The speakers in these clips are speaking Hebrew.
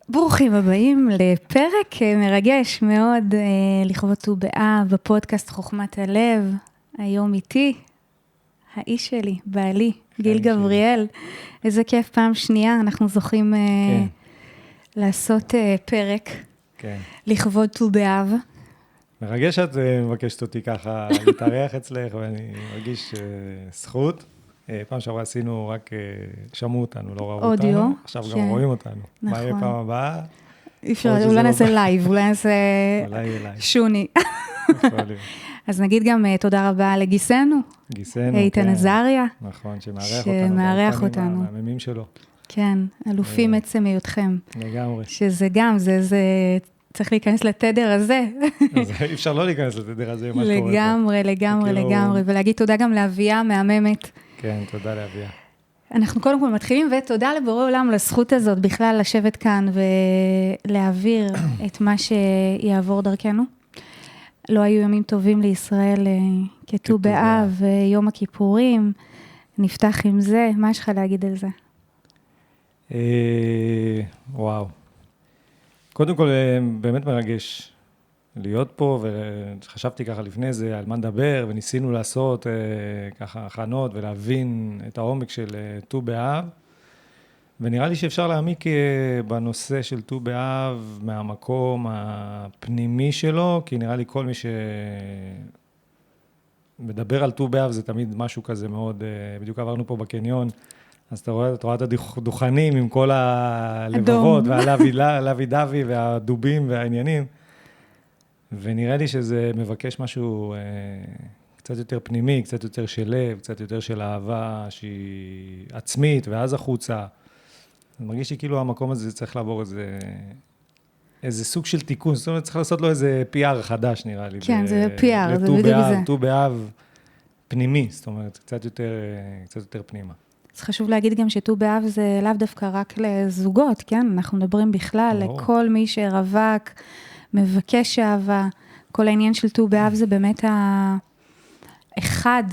ברוכים הבאים לפרק מרגש מאוד לכבוד ט"ו באב בפודקאסט חוכמת הלב. היום איתי, האיש שלי, בעלי, גיל גבריאל. איזה כיף, פעם שנייה אנחנו זוכים לעשות פרק לכבוד ט"ו באב. מרגש שאת מבקשת אותי ככה להתארח אצלך, ואני מרגיש זכות. פעם שעברה עשינו, רק שמעו אותנו, לא ראו אותנו. עכשיו גם רואים אותנו. מה יהיה פעם הבאה? אולי נעשה לייב, אולי נעשה שוני. אז נגיד גם תודה רבה לגיסנו. גיסנו, איתן עזריה. נכון, שמארח אותנו. מהממים שלו. כן, אלופים עצם היותכם. לגמרי. שזה גם, זה צריך להיכנס לתדר הזה. אז אי אפשר לא להיכנס לתדר הזה, מה שקורה פה. לגמרי, ולהגיד תודה גם לאביה, מהממת. כן, תודה לאביה. אנחנו קודם כל מתחילים, ותודה לבורא עולם לזכות הזאת, בכלל לשבת כאן ולהעביר את מה שיעבור דרכנו. לא היו ימים טובים לישראל כט"ו באב, יום הכיפורים, נפתח עם זה, מה יש לך להגיד על זה? וואו. קודם כל, באמת מרגש להיות פה, וחשבתי ככה לפני זה על מה נדבר, וניסינו לעשות ככה הכנות ולהבין את העומק של ט"ו באב, ונראה לי שאפשר להעמיק בנושא של ט"ו באב מהמקום הפנימי שלו, כי נראה לי כל מי שמדבר על ט"ו באב זה תמיד משהו כזה מאוד, בדיוק עברנו פה בקניון, אז אתה רואה את הדוכנים עם כל הלבבות והלוי דווי והדובים והעניינים, ונראה לי שזה מבקש משהו קצת יותר פנימי, קצת יותר של לב, קצת יותר של אהבה שהיא עצמית, ואז החוצה. אני מרגיש שכאילו המקום הזה צריך לעבור איזה סוג של תיקון, זאת אומרת, צריך לעשות לו איזה PR חדש נראה לי. כן, זה PR, זה בדיוק זה. ט"ו באב פנימי, זאת אומרת, קצת יותר פנימה. אז חשוב להגיד גם שט"ו באב זה לאו דווקא רק לזוגות, כן? אנחנו מדברים בכלל לכל מי שרווק, מבקש אהבה. כל העניין של ט"ו באב זה באמת אחת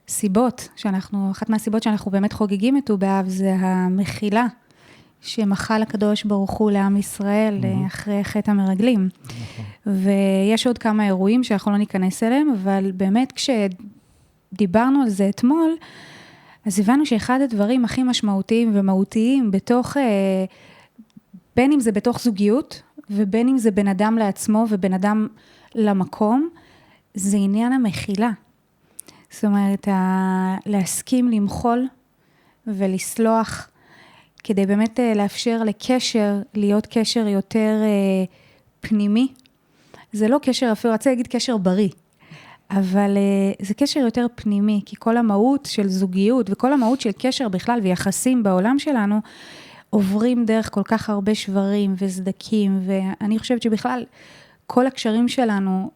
מהסיבות שאנחנו באמת חוגגים את ט"ו באב, זה המחילה שמחל הקדוש ברוך הוא לעם ישראל אחרי חטא המרגלים. ויש עוד כמה אירועים שאנחנו לא ניכנס אליהם, אבל באמת כשדיברנו על זה אתמול, אז הבנו שאחד הדברים הכי משמעותיים ומהותיים בין אם זה בתוך זוגיות, ובין אם זה בין אדם לעצמו ובין אדם למקום, זה עניין המחילה. זאת אומרת, להסכים למחול ולסלוח, כדי באמת לאפשר לקשר, להיות קשר יותר פנימי. זה לא קשר, אפילו רציתי להגיד קשר בריא, אבל זה קשר יותר פנימי, כי כל המהות של זוגיות וכל המהות של קשר בכלל ויחסים בעולם שלנו, עוברים דרך כל כך הרבה שברים וסדקים, ואני חושבת שבכלל כל הקשרים שלנו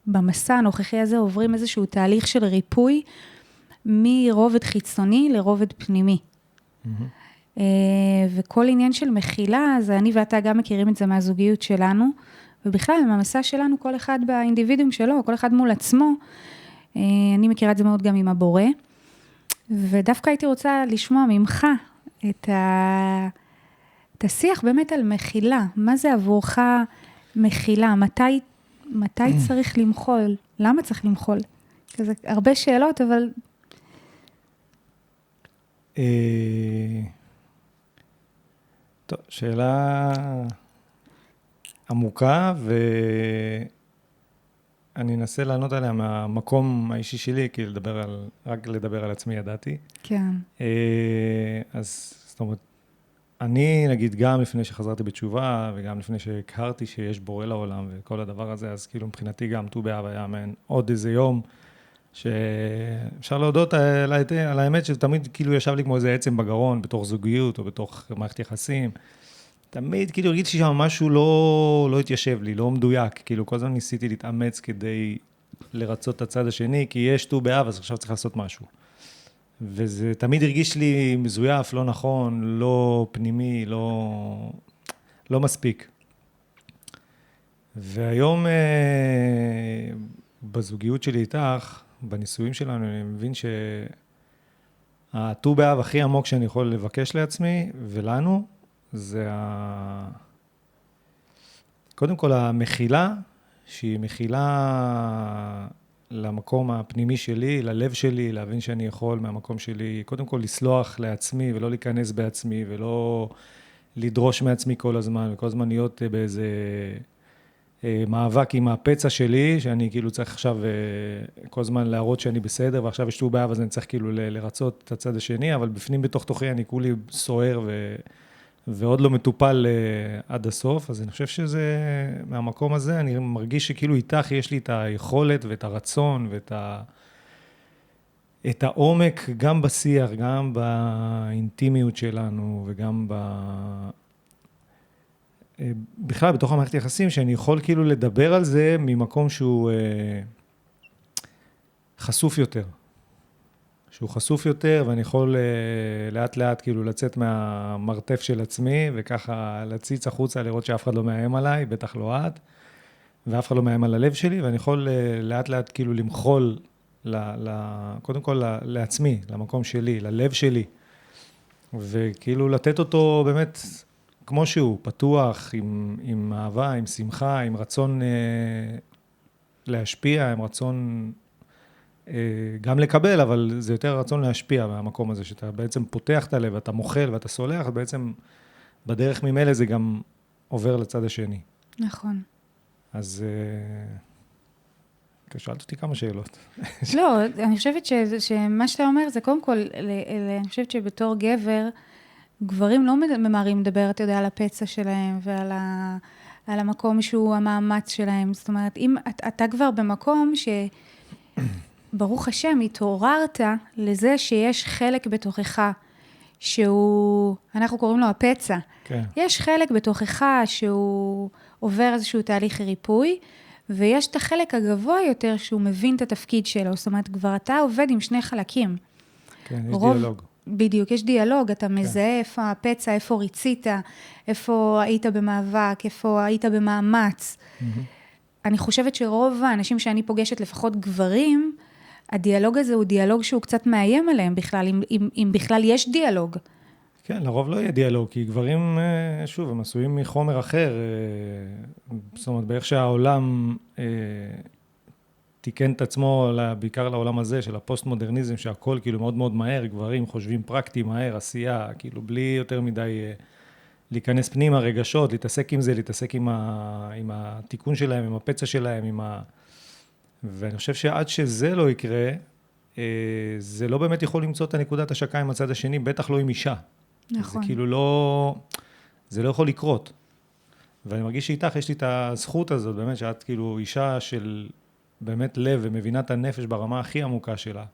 במסע הנוכחי הזה עוברים איזשהו תהליך של ריפוי, מרובד חיצוני לרובד פנימי. וכל עניין של מחילה, אז אני ואתה גם מכירים את זה מהזוגיות שלנו, ובכלל במסע שלנו כל אחד באינדיבידואום שלו, כל אחד מול עצמו, אני מכירה את זה מאוד גם עם הבורא, ודווקא הייתי רוצה לשמוע ממך, את השיח באמת על מחילה. מה זה עבורך מחילה? מתי צריך למחול? למה צריך למחול? כזה הרבה שאלות, אבל... טוב, שאלה עמוקה, ואני אנסה לענות עליה מהמקום האישי שלי, כי רק לדבר על עצמי ידעתי. כן. אז זאת אומרת, אני נגיד גם לפני שחזרתי בתשובה, וגם לפני שהכרתי שיש בורא לעולם וכל הדבר הזה, אז כאילו מבחינתי גם ט"ו באב היה עוד איזה יום, שאפשר להודות על האמת שתמיד כאילו ישב לי כמו איזה עצם בגרון, בתוך זוגיות או בתוך מערכת יחסים, תמיד כאילו הרגישתי שם משהו לא התיישב לי, לא מדויק, כאילו כל הזמן ניסיתי להתאמץ כדי לרצות את הצד השני, כי יש ט"ו באב, אז עכשיו צריך לעשות משהו. וזה תמיד הרגיש לי מזויף, לא נכון, לא פנימי, לא מספיק. והיום בזוגיות שלי איתך, בניסויים שלנו, אני מבין שהט"ו באב הכי עמוק שאני יכול לבקש לעצמי ולנו, זה קודם כל המחילה, שהיא מחילה למקום הפנימי שלי, ללב שלי, להבין שאני יכול מהמקום שלי, קודם כל לסלוח לעצמי ולא להיכנס בעצמי ולא לדרוש מעצמי כל הזמן, וכל הזמן להיות באיזה מאבק עם הפצע שלי, שאני כאילו צריך עכשיו כל הזמן להראות שאני בסדר, ועכשיו יש ט"ו באב, אז אני צריך כאילו לרצות את הצד השני, אבל בפנים בתוך תוכי אני כולי סוער ועוד לא מטופל עד הסוף, אז אני חושב שזה, מהמקום הזה, אני מרגיש שכאילו איתך יש לי את היכולת ואת הרצון את העומק, גם בשיח, גם באינטימיות שלנו, וגם בכלל בתוך המערכת יחסים, שאני יכול כאילו לדבר על זה ממקום שהוא חשוף יותר. שהוא חשוף יותר, ואני יכול לאט לאט כאילו לצאת מהמרתף של עצמי, וככה להציץ החוצה, לראות שאף אחד לא מאיים עליי, בטח לא את, ואף אחד לא מאיים על הלב שלי, ואני יכול לאט לאט כאילו למחול, קודם כל לעצמי, למקום שלי, ללב שלי, וכאילו לתת אותו באמת כמו שהוא, פתוח, עם אהבה, עם שמחה, עם רצון להשפיע, עם רצון גם לקבל, אבל זה יותר רצון להשפיע מהמקום הזה, שאתה בעצם פותח את הלב, אתה מוחל ואתה סולח, בעצם בדרך ממילא זה גם עובר לצד השני. נכון. אז שאלת אותי כמה שאלות. לא, אני חושבת שמה שאתה אומר זה קודם כל, אני חושבת שבתור גבר, גברים לא ממהרים לדבר, אתה יודע, על הפצע שלהם ועל על המקום שהוא המאמץ שלהם. זאת אומרת, אם אתה כבר במקום ברוך השם, התעוררת לזה שיש חלק בתוכך, שהוא, אנחנו קוראים לו הפצע. כן. יש חלק בתוכך שהוא עובר איזשהו תהליך ריפוי, ויש את החלק הגבוה יותר שהוא מבין את התפקיד שלו. זאת אומרת, כבר אתה עובד עם שני חלקים. כן, יש דיאלוג. בדיוק, יש דיאלוג, אתה מזהה איפה הפצע, איפה ריצית, איפה היית במאבק, איפה היית במאמץ. אני חושבת שרוב האנשים שאני פוגשת, לפחות גברים, הדיאלוג הזה הוא דיאלוג שהוא קצת מאיים עליהם בכלל, אם בכלל יש דיאלוג. כן, לרוב לא יהיה דיאלוג, כי גברים, שוב, הם עשויים מחומר אחר, זאת אומרת, באיך שהעולם תיקן את עצמו, בעיקר לעולם הזה של הפוסט-מודרניזם, שהכל כאילו מאוד מאוד מהר, גברים חושבים פרקטי, מהר, עשייה, כאילו בלי יותר מדי להיכנס פנימה, רגשות, להתעסק עם זה, להתעסק עם התיקון שלהם, עם הפצע שלהם, ואני חושב שעד שזה לא יקרה, זה לא באמת יכול למצוא את הנקודת השקה עם הצד השני, בטח לא עם אישה. נכון. זה כאילו לא, זה לא יכול לקרות. ואני מרגיש שאיתך יש לי את הזכות הזאת, באמת שאת כאילו אישה של באמת לב ומבינה את הנפש ברמה הכי עמוקה שלה,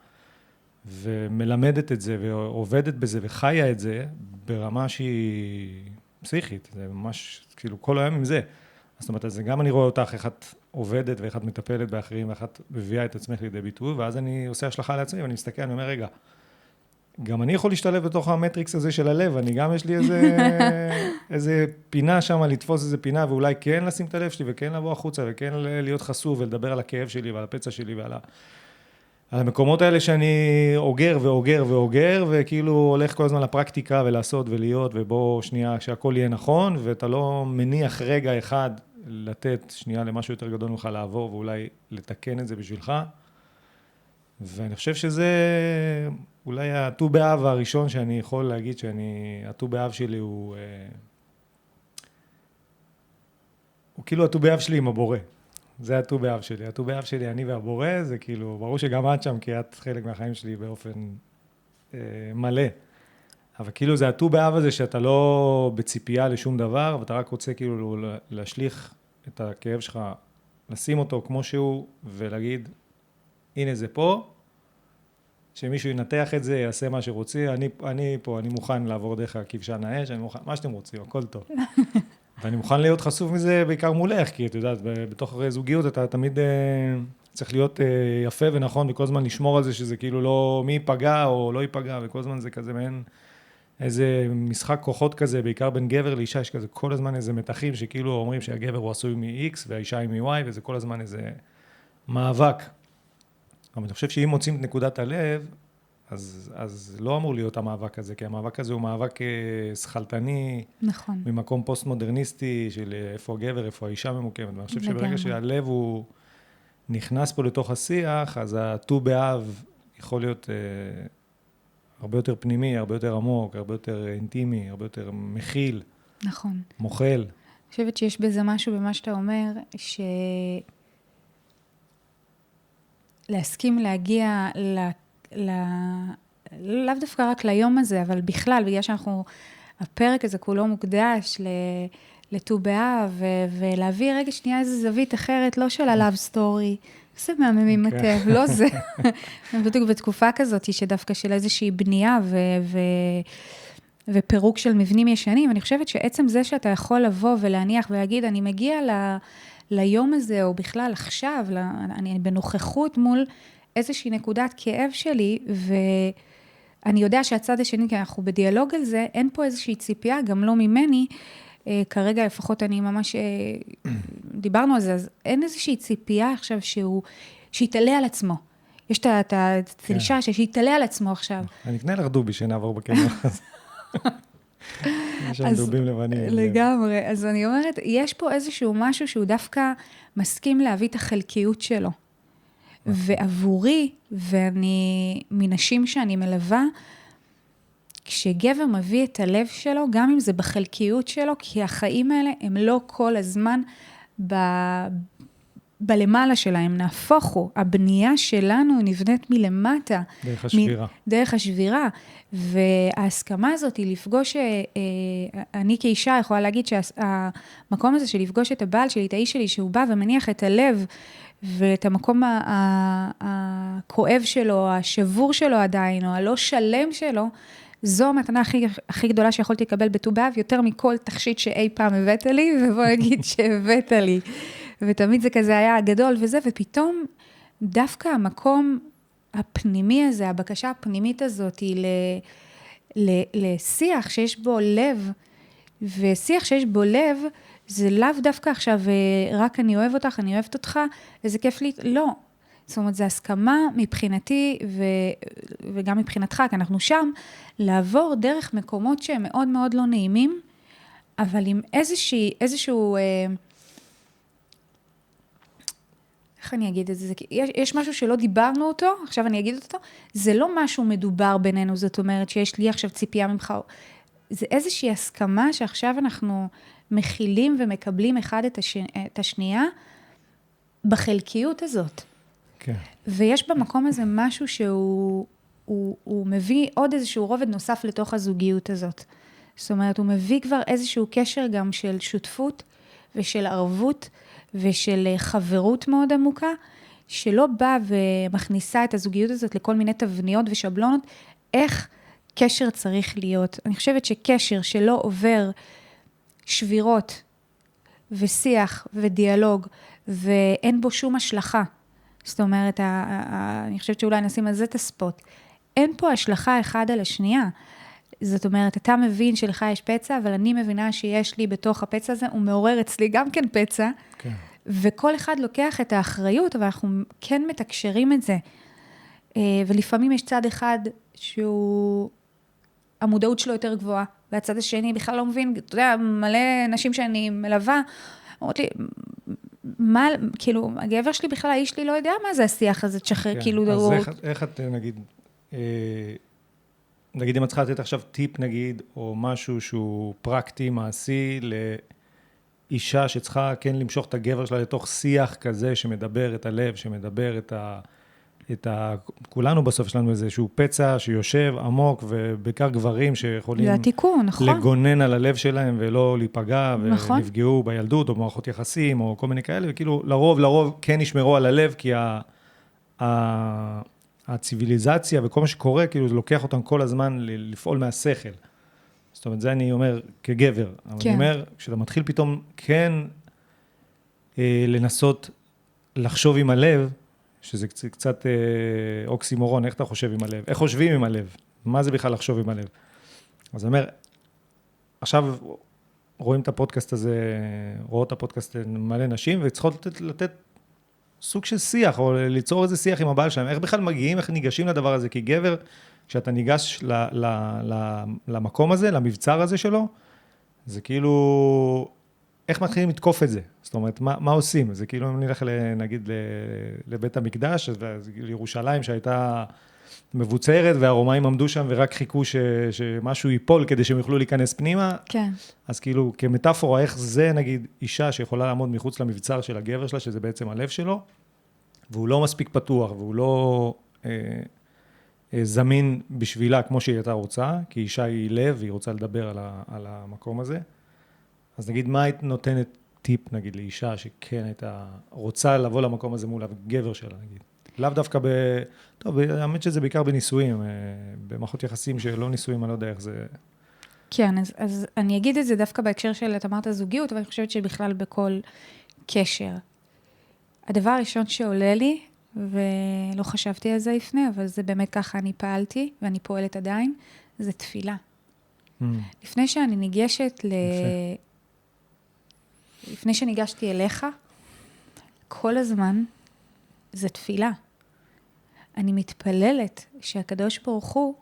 ומלמדת את זה ועובדת בזה וחיה את זה ברמה שהיא פסיכית, זה ממש כאילו כל היום עם זה. זאת אומרת, אז גם אני רואה אותך איך את עובדת ואיך את מטפלת באחרים ואיך את מביאה את עצמך לידי ביטוי, ואז אני עושה השלכה לעצמי ואני מסתכל, אני אומר, רגע, גם אני יכול להשתלב בתוך המטריקס הזה של הלב, אני גם יש לי איזה פינה שם, לתפוס איזה פינה, ואולי כן לשים את הלב שלי, וכן לבוא החוצה, וכן להיות חשוף, ולדבר על הכאב שלי, ועל הפצע שלי, ועל המקומות האלה שאני אוגר ואוגר ואוגר, וכאילו הולך כל הזמן לפרקטיקה, ולעשות ולהיות, ובוא שנייה, שהכל יהיה נכון, ואתה לא מניח רגע אחד לתת שנייה למשהו יותר גדול ממך לעבור, ואולי לתקן את זה בשבילך. ואני חושב שזה אולי הט"ו באב הראשון שאני יכול להגיד הט"ו באב שלי הוא כאילו הט"ו באב שלי עם הבורא. זה הט"ו באב שלי. הט"ו באב שלי, אני והבורא, זה כאילו, ברור שגם את שם, כי את חלק מהחיים שלי באופן מלא. אבל כאילו זה הט"ו באב הזה שאתה לא בציפייה לשום דבר, ואתה רק רוצה כאילו להשליך את הכאב שלך, לשים אותו כמו שהוא, ולהגיד, הנה זה פה, שמישהו ינתח את זה, יעשה מה שרוצה, אני פה, אני מוכן לעבור דרך הכבשן האש, אני מוכן, מה שאתם רוצים, הכל טוב. ואני מוכן להיות חשוף מזה בעיקר מולך, כי אתה יודע, בתוך זוגיות אתה תמיד צריך להיות יפה ונכון, וכל הזמן לשמור על זה שזה כאילו לא מי ייפגע או לא ייפגע, וכל הזמן זה כזה מעין איזה משחק כוחות כזה, בעיקר בין גבר לאישה, יש כזה כל הזמן איזה מתחים שכאילו אומרים שהגבר הוא עשוי מ-X והאישה היא מ-Y, וזה כל הזמן איזה מאבק. אבל אני חושב שאם מוצאים את נקודת הלב, אז לא אמור להיות המאבק הזה, כי המאבק הזה הוא מאבק שכלתני, נכון. ממקום פוסט-מודרניסטי של איפה הגבר, איפה האישה ממוקמת. ואני חושב שברגע לגמרי. שהלב הוא נכנס פה לתוך השיח, אז הט"ו באב יכול להיות הרבה יותר פנימי, הרבה יותר עמוק, הרבה יותר אינטימי, הרבה יותר מכיל, נכון. מוכל. אני חושבת שיש בזה משהו במה שאתה אומר, להסכים להגיע לאו דווקא רק ליום הזה, אבל בכלל, בגלל שאנחנו, הפרק הזה כולו מוקדש לט"ו באב, ולהביא רגע שנייה איזו זווית אחרת, לא של הלאב סטורי, זה מהממים מטב, לא זה. בדיוק בתקופה כזאת, שדווקא של איזושהי בנייה ופירוק של מבנים ישנים, אני חושבת שעצם זה שאתה יכול לבוא ולהניח ולהגיד, אני מגיע ליום הזה, או בכלל עכשיו, אני בנוכחות מול איזושהי נקודת כאב שלי, ואני יודע שהצד השני, כי אנחנו בדיאלוג על זה, אין פה איזושהי ציפייה, גם לא ממני, כרגע לפחות אני ממש, דיברנו על זה, אז אין איזושהי ציפייה עכשיו שיתעלה על עצמו. יש את הדרישה שיתעלה על עצמו עכשיו. אני אקנה לך דובי שנעבור בקמרה הזה. יש שם דובים לבנים. לגמרי. אז אני אומרת, יש פה איזשהו משהו שהוא דווקא מסכים להביא את החלקיות שלו. ועבורי, ואני, מנשים שאני מלווה, כשגבר מביא את הלב שלו, גם אם זה בחלקיות שלו, כי החיים האלה הם לא כל הזמן בלמעלה שלהם, נהפוך הוא. הבנייה שלנו נבנית מלמטה. דרך השבירה. דרך השבירה. וההסכמה הזאת היא לפגוש, אני כאישה יכולה להגיד שהמקום הזה של לפגוש את הבעל שלי, את האיש שלי, שהוא בא ומניח את הלב, ואת המקום הכואב שלו, השבור שלו עדיין, או הלא שלם שלו, זו המתנה הכי גדולה שיכולתי לקבל בט"ו באב, יותר מכל תכשיט שאי פעם הבאת לי, ובוא נגיד שהבאת לי. ותמיד זה כזה היה גדול וזה, ופתאום דווקא המקום הפנימי הזה, הבקשה הפנימית הזאת היא לשיח שיש בו לב, ושיח שיש בו לב, זה לאו דווקא עכשיו, רק אני אוהב אותך, אני אוהבת אותך, איזה כיף לי, לא. זאת אומרת, זה הסכמה מבחינתי, וגם מבחינתך, כי אנחנו שם, לעבור דרך מקומות שהם מאוד מאוד לא נעימים, אבל עם איזשהו, איך אני אגיד את זה? יש משהו שלא דיברנו אותו, עכשיו אני אגיד אותו, זה לא משהו מדובר בינינו, זאת אומרת שיש לי עכשיו ציפייה ממך, זה איזושהי הסכמה שעכשיו אנחנו מכילים ומקבלים אחד את השנייה, בחלקיות הזאת. כן. ויש במקום הזה משהו שהוא מביא עוד איזשהו רובד נוסף לתוך הזוגיות הזאת. זאת אומרת, הוא מביא כבר איזשהו קשר גם של שותפות ושל ערבות ושל חברות מאוד עמוקה, שלא באה ומכניסה את הזוגיות הזאת לכל מיני תבניות ושבלונות, איך קשר צריך להיות. אני חושבת שקשר שלא עובר שבירות ושיח ודיאלוג, ואין בו שום השלכה, זאת אומרת, אני חושבת שאולי נשים על זה את הספוט, אין פה השלכה אחד על השנייה, זאת אומרת, אתה מבין שלך יש פצע, אבל אני מבינה שיש לי בתוך הפצע הזה, הוא מעורר אצלי גם כן פצע, כן. וכל אחד לוקח את האחריות, אבל אנחנו כן מתקשרים את זה, ולפעמים יש צד אחד שהוא, המודעות שלו יותר גבוהה, והצד השני בכלל לא מבין, אתה יודע, מלא נשים שאני מלווה, אומרות לי, מה, כאילו, הגבר שלי בכלל, האיש שלי לא יודע מה זה השיח הזה, תשחרר, כאילו, אז איך את, נגיד, אם את צריכה לתת עכשיו טיפ, נגיד, או משהו שהוא פרקטי, מעשי, לאישה שצריכה כן למשוך את הגבר שלה לתוך שיח כזה, שמדבר את הלב, שמדבר כולנו בסוף יש לנו איזשהו פצע שיושב עמוק, ובעיקר גברים שיכולים זה התיקון, נכון. לגונן על הלב שלהם, ולא להיפגע, נכון. ונפגעו בילדות, או במערכות יחסים, או כל מיני כאלה, וכאילו לרוב כן ישמרו על הלב, כי הציביליזציה וכל מה שקורה, כאילו זה לוקח אותם כל הזמן לפעול מהשכל. זאת אומרת, זה אני אומר כגבר. אבל אני אומר, כשאתה מתחיל פתאום כן לנסות לחשוב עם הלב, שזה קצת אוקסימורון, איך אתה חושב עם הלב? איך חושבים עם הלב? מה זה בכלל לחשוב עם הלב? אז אני אומר, עכשיו רואים את הפודקאסט הזה, רואות את הפודקאסט מלא נשים, וצריכות לתת סוג של שיח, או ליצור איזה שיח עם הבעל שלהם, איך בכלל מגיעים, איך ניגשים לדבר הזה, כי גבר, כשאתה ניגש למקום הזה, למבצר הזה שלו, זה כאילו, איך מתחילים לתקוף את זה? זאת אומרת, מה עושים? זה כאילו, אם נלך, נגיד, לבית המקדש, לירושלים שהייתה מבוצרת, והרומאים עמדו שם ורק חיכו שמשהו ייפול כדי שהם יוכלו להיכנס פנימה. כן. אז כאילו, כמטאפורה, איך זה, נגיד, אישה שיכולה לעמוד מחוץ למבצר של הגבר שלה, שזה בעצם הלב שלו, והוא לא מספיק פתוח, והוא לא זמין בשבילה כמו שהיא הייתה רוצה, כי אישה היא לב, והיא רוצה לדבר על המקום הזה. אז נגיד, מה היית נותנת טיפ, נגיד, לאישה שכן הייתה רוצה לבוא למקום הזה מול הגבר שלה, נגיד? לאו דווקא טוב, האמת שזה בעיקר בנישואים, במערכות יחסים שלא נישואים, אני לא יודע איך זה... כן, אז אני אגיד את זה דווקא בהקשר של, את אמרת זוגיות, אבל אני חושבת שבכלל בכל קשר. הדבר הראשון שעולה לי, ולא חשבתי על זה לפני, אבל זה באמת ככה אני פעלתי, ואני פועלת עדיין, זה תפילה. לפני שאני ניגשת לפני שניגשתי אליך, כל הזמן זה תפילה. אני מתפללת שהקדוש ברוך הוא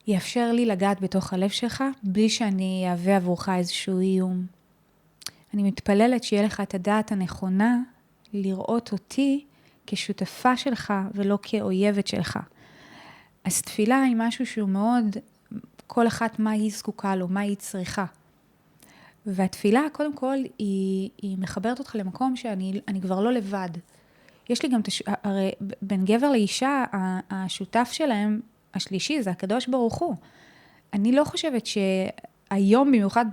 יאפשר לי לגעת בתוך הלב שלך, בלי שאני אהווה עבורך איזשהו איום. אני מתפללת שיהיה לך את הדעת הנכונה, לראות אותי כשותפה שלך, ולא כאויבת שלך. אז תפילה היא משהו שהוא מאוד, כל אחת מה היא זקוקה לו, מה היא צריכה. והתפילה, קודם כל, היא מחברת אותך למקום שאני כבר לא לבד. יש לי גם, הרי בין גבר לאישה, השותף שלהם, השלישי, זה הקדוש ברוך הוא. אני לא חושבת שהיום, במיוחד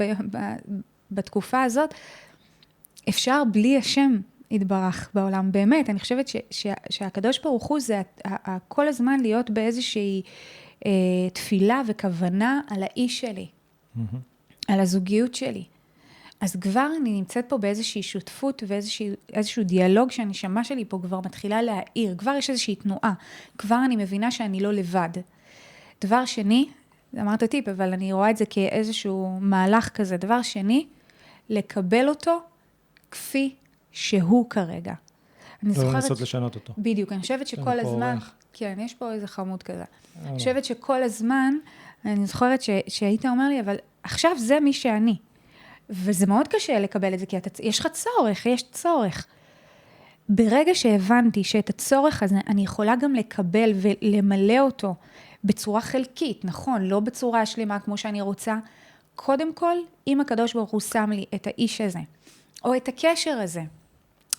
בתקופה הזאת, אפשר בלי השם יתברך בעולם. באמת, אני חושבת שהקדוש ברוך הוא זה כל הזמן להיות באיזושהי תפילה וכוונה על האיש שלי, על הזוגיות שלי. אז כבר אני נמצאת פה באיזושהי שותפות ואיזשהו דיאלוג שהנשמה שלי פה כבר מתחילה להעיר, כבר יש איזושהי תנועה, כבר אני מבינה שאני לא לבד. דבר שני, אמרת טיפ, אבל אני רואה את זה כאיזשהו מהלך כזה, דבר שני, לקבל אותו כפי שהוא כרגע. לא לנסות לשנות אותו. בדיוק, אני חושבת שכל הזמן, כן, יש פה איזה חמוד כזה. אני חושבת שכל הזמן, אני זוכרת שהיית אומר לי, אבל עכשיו זה מי שאני. וזה מאוד קשה לקבל את זה, כי יש לך צורך, יש צורך. ברגע שהבנתי שאת הצורך הזה, אני יכולה גם לקבל ולמלא אותו בצורה חלקית, נכון, לא בצורה שלמה כמו שאני רוצה. קודם כל, אם הקדוש ברוך הוא שם לי את האיש הזה, או את הקשר הזה,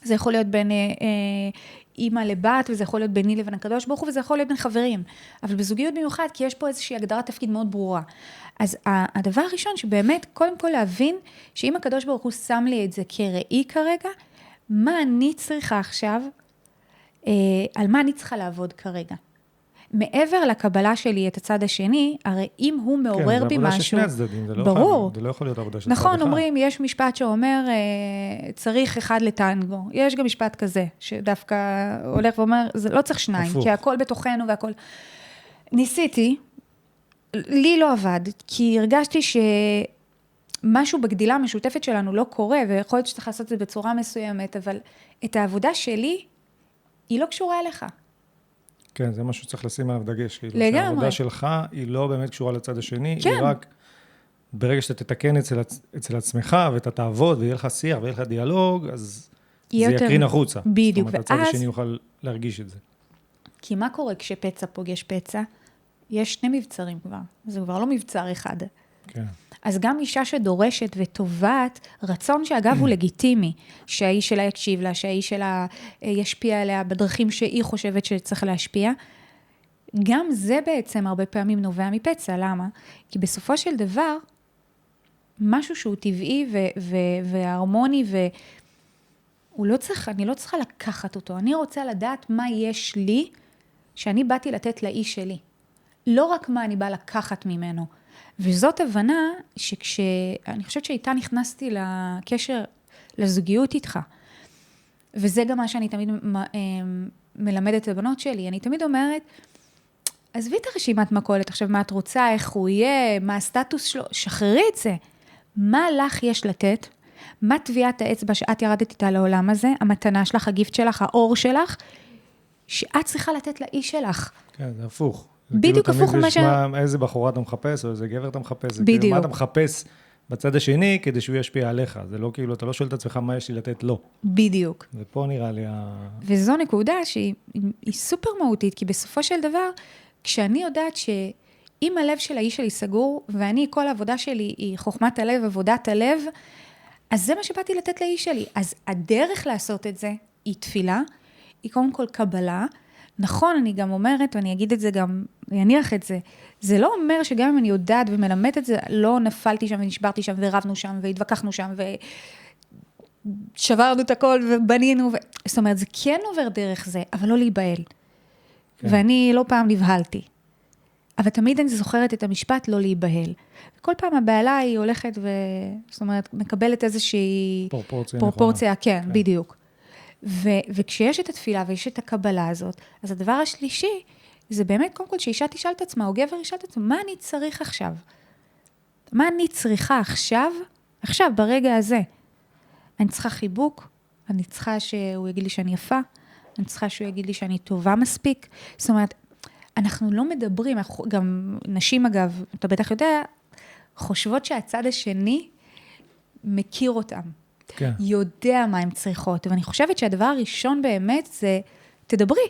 זה יכול להיות בין אמא לבת, וזה יכול להיות ביני לבין הקדוש ברוך הוא, וזה יכול להיות בין חברים. אבל בזוגיות במיוחד, כי יש פה איזושהי הגדרת תפקיד מאוד ברורה. אז הדבר הראשון שבאמת, קודם כל להבין, שאם הקדוש ברוך הוא שם לי את זה כראי כרגע, מה אני צריכה עכשיו, על מה אני צריכה לעבוד כרגע. מעבר לקבלה שלי את הצד השני, הרי אם הוא מעורר בי משהו... כן, זה עבודה ששני הצדדים, זה לא ברור. זה לא יכול להיות עבודה של צד אחד. נכון, אומרים, יש משפט שאומר, צריך אחד לטנגו. יש גם משפט כזה, שדווקא הולך ואומר, זה לא צריך שניים, כי הכל בתוכנו והכל... ניסיתי, לי לא עבד, כי הרגשתי שמשהו בגדילה המשותפת שלנו לא קורה, ויכול להיות שצריך לעשות את זה בצורה מסוימת, אבל את העבודה שלי, היא לא קשורה אליך. כן, זה משהו שצריך לשים עליו דגש. לגמרי. העבודה שלך היא לא באמת קשורה לצד השני, כן. היא רק ברגע שאתה תתקן אצל עצמך, ואתה תעבוד, ויהיה לך שיח, ויהיה לך דיאלוג, אז זה יקרין החוצה. בדיוק. זאת אומרת, הצד השני יוכל להרגיש את זה. כי מה קורה כשפצע פוגש פצע? יש שני מבצרים כבר, זה כבר לא מבצר אחד. כן. אז גם אישה שדורשת וטובעת, רצון שאגב הוא לגיטימי, שהאיש שלה יקשיב לה, שהאיש שלה ישפיע עליה בדרכים שהיא חושבת שצריך להשפיע, גם זה בעצם הרבה פעמים נובע מפצע, למה? כי בסופו של דבר, משהו שהוא טבעי והרמוני, אני לא צריכה לקחת אותו, אני רוצה לדעת מה יש לי, שאני באתי לתת לאיש שלי. לא רק מה אני באה לקחת ממנו. וזאת הבנה אני חושבת שאיתה נכנסתי לקשר, לזוגיות איתך. וזה גם מה שאני תמיד מלמדת את הבנות שלי. אני תמיד אומרת, עזבי את הרשימת מכולת, עכשיו מה את רוצה, איך הוא יהיה, מה הסטטוס שלו, שחררי את זה. מה לך יש לתת, מה טביעת האצבע שאת ירדת איתה לעולם הזה, המתנה שלך, הגיפט שלך, האור שלך, שאת צריכה לתת לאיש שלך. כן, זה הפוך. בדיוק הפוך ממה איזה בחורה אתה מחפש, או איזה גבר אתה מחפש, זה בדיוק. כאילו מה אתה מחפש בצד השני, כדי שהוא ישפיע עליך. זה לא כאילו, אתה לא שואל את עצמך מה יש לי לתת לו. בדיוק. ופה נראה לי וזו נקודה שהיא סופר מהותית, כי בסופו של דבר, כשאני יודעת שאם הלב של האיש שלי סגור, ואני, כל העבודה שלי היא חוכמת הלב, עבודת הלב, אז זה מה שבאתי לתת לאיש שלי. אז הדרך לעשות את זה היא תפילה, היא קודם כל קבלה. נכון, אני גם אומרת, ואני אגיד את זה גם, אני אניח את זה, זה לא אומר שגם אם אני יודעת ומלמדת את זה, לא נפלתי שם ונשברתי שם ורבנו שם והתווכחנו שם ושברנו את הכל ובנינו. זאת אומרת, זה כן עובר דרך זה, אבל לא להיבהל. כן. ואני לא פעם נבהלתי. אבל תמיד אני זוכרת את המשפט לא להיבהל. וכל פעם הבעלה היא הולכת זאת אומרת, מקבלת איזושהי פרופורציה, כן, בדיוק. וכשיש את התפילה ויש את הקבלה הזאת, אז הדבר השלישי, זה באמת, קודם כל, שאישה תשאל את עצמה, או גבר ישאל את עצמה, מה אני צריך עכשיו? מה אני צריכה עכשיו, ברגע הזה? אני צריכה חיבוק, אני צריכה שהוא יגיד לי שאני יפה, אני צריכה שהוא יגיד לי שאני טובה מספיק. זאת אומרת, אנחנו לא מדברים, גם נשים אגב, אתה בטח יודע, חושבות שהצד השני מכיר אותם. כן. יודע מה הן צריכות, ואני חושבת שהדבר הראשון באמת זה, תדברי.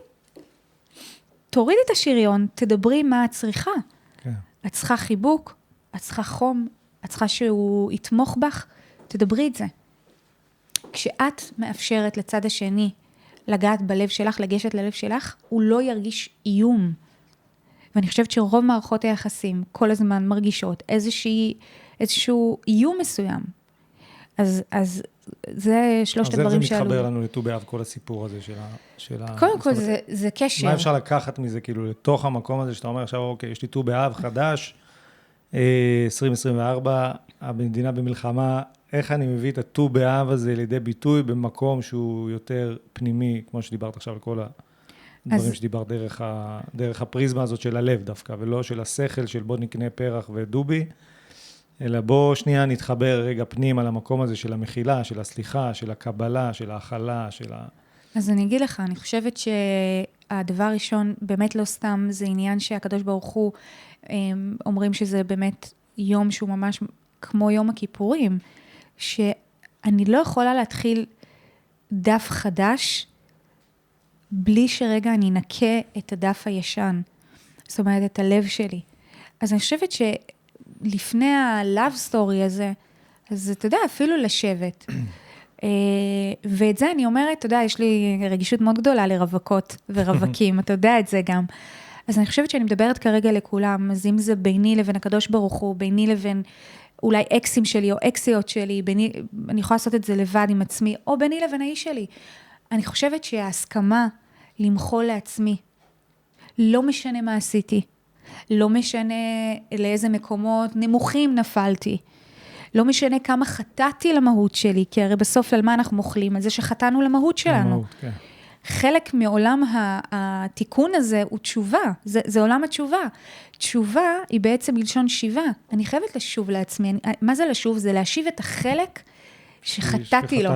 תוריד את השריון, תדברי מה את צריכה. כן. את צריכה חיבוק, את צריכה חום, את צריכה שהוא יתמוך בך, תדברי את זה. כשאת מאפשרת לצד השני לגעת בלב שלך, לגשת ללב שלך, הוא לא ירגיש איום. ואני חושבת שרוב מערכות היחסים כל הזמן מרגישות איזשהו איום מסוים. אז זה שלושת הדברים שעלו. אז זה מתחבר לנו לט"ו באב, כל הסיפור הזה של קודם כל, זה קשר. מה אפשר לקחת מזה, כאילו, לתוך המקום הזה, שאתה אומר עכשיו, אוקיי, יש לי ט"ו באב חדש, 2024, המדינה במלחמה, איך אני מביא את הט"ו באב הזה לידי ביטוי, במקום שהוא יותר פנימי, כמו שדיברת עכשיו, על כל הדברים שדיברת דרך הפריזמה הזאת של הלב דווקא, ולא של השכל, של בוא נקנה פרח ודובי, אלא בוא שנייה נתחבר רגע פנים על המקום הזה של המחילה, של הסליחה, של הקבלה, של ההכלה, אז אני אגיד לך, אני חושבת שהדבר הראשון, באמת לא סתם, זה עניין שהקדוש ברוך הוא, אומרים שזה באמת יום שהוא ממש כמו יום הכיפורים, שאני לא יכולה להתחיל דף חדש, בלי שרגע אני אנקה את הדף הישן, זאת אומרת, את הלב שלי. אז אני חושבת לפני ה-love story הזה, אז אתה יודע, אפילו לשבת. ואת זה אני אומרת, אתה יודע, יש לי רגישות מאוד גדולה לרווקות ורווקים, אתה יודע את זה גם. אז אני חושבת שאני מדברת כרגע לכולם, אז אם זה ביני לבין הקדוש ברוך הוא, ביני לבין אולי אקסים שלי או אקסיות שלי, אני יכולה לעשות את זה לבד עם עצמי, או ביני לבין האיש שלי. אני חושבת שההסכמה למחול לעצמי, לא משנה מה עשיתי, לא משנה לאיזה מקומות נמוכים נפלתי, לא משנה כמה חטאתי למהות שלי, כי הרי בסוף על מה אנחנו מוכלים? על זה שחטאנו למהות שלנו. למהות, כן. חלק מעולם התיקון הזה הוא תשובה, זה עולם התשובה. תשובה היא בעצם מלשון שיבה. אני חייבת לשוב לעצמי. מה זה לשוב? זה להשיב את החלק שחטאתי לו.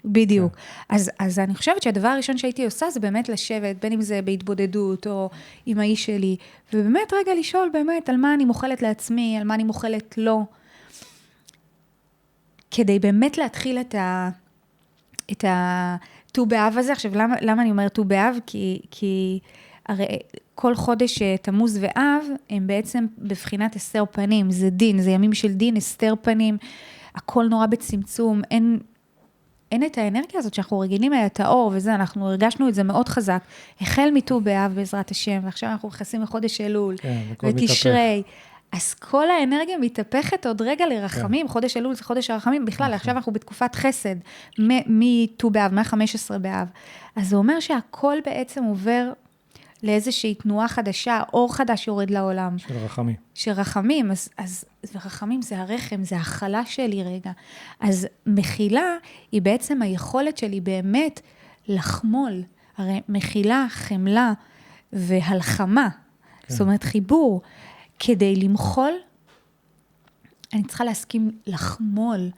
בדיוק. אז אני חושבת שהדבר הראשון שהייתי עושה זה באמת לשבת, בין אם זה בהתבודדות או עם האיש שלי, ובאמת רגע לשאול באמת על מה אני מוכלת לעצמי, על מה אני מוכלת לו, כדי באמת להתחיל את הט"ו באב הזה. עכשיו, למה אני אומר ט"ו באב? כי הרי כל חודש תמוז ואב הם בעצם בבחינת הסתר פנים, זה דין, זה ימים של דין, הסתר פנים, הכל נורא בצמצום, אין את האנרגיה הזאת שאנחנו רגילים את האור וזה, אנחנו הרגשנו את זה מאוד חזק, החל מט"ו באב בעזרת השם, ועכשיו אנחנו נכנסים לחודש אלול, ותשרי, אז כל האנרגיה מתהפכת עוד רגע לרחמים, חודש אלול זה חודש הרחמים, בכלל, עכשיו אנחנו בתקופת חסד, מט"ו באב, מה-15 באב, אז זה אומר שהכל בעצם עובר לאיזושהי תנועה חדשה, אור חדש יורד לעולם. של רחמים. של רחמים, אז רחמים זה הרחם, זה החלה שלי רגע. אז מחילה היא בעצם היכולת שלי באמת לחמול. הרי מחילה, חמלה והלחמה, כן. זאת אומרת חיבור. כדי למחול, אני צריכה להסכים לחמול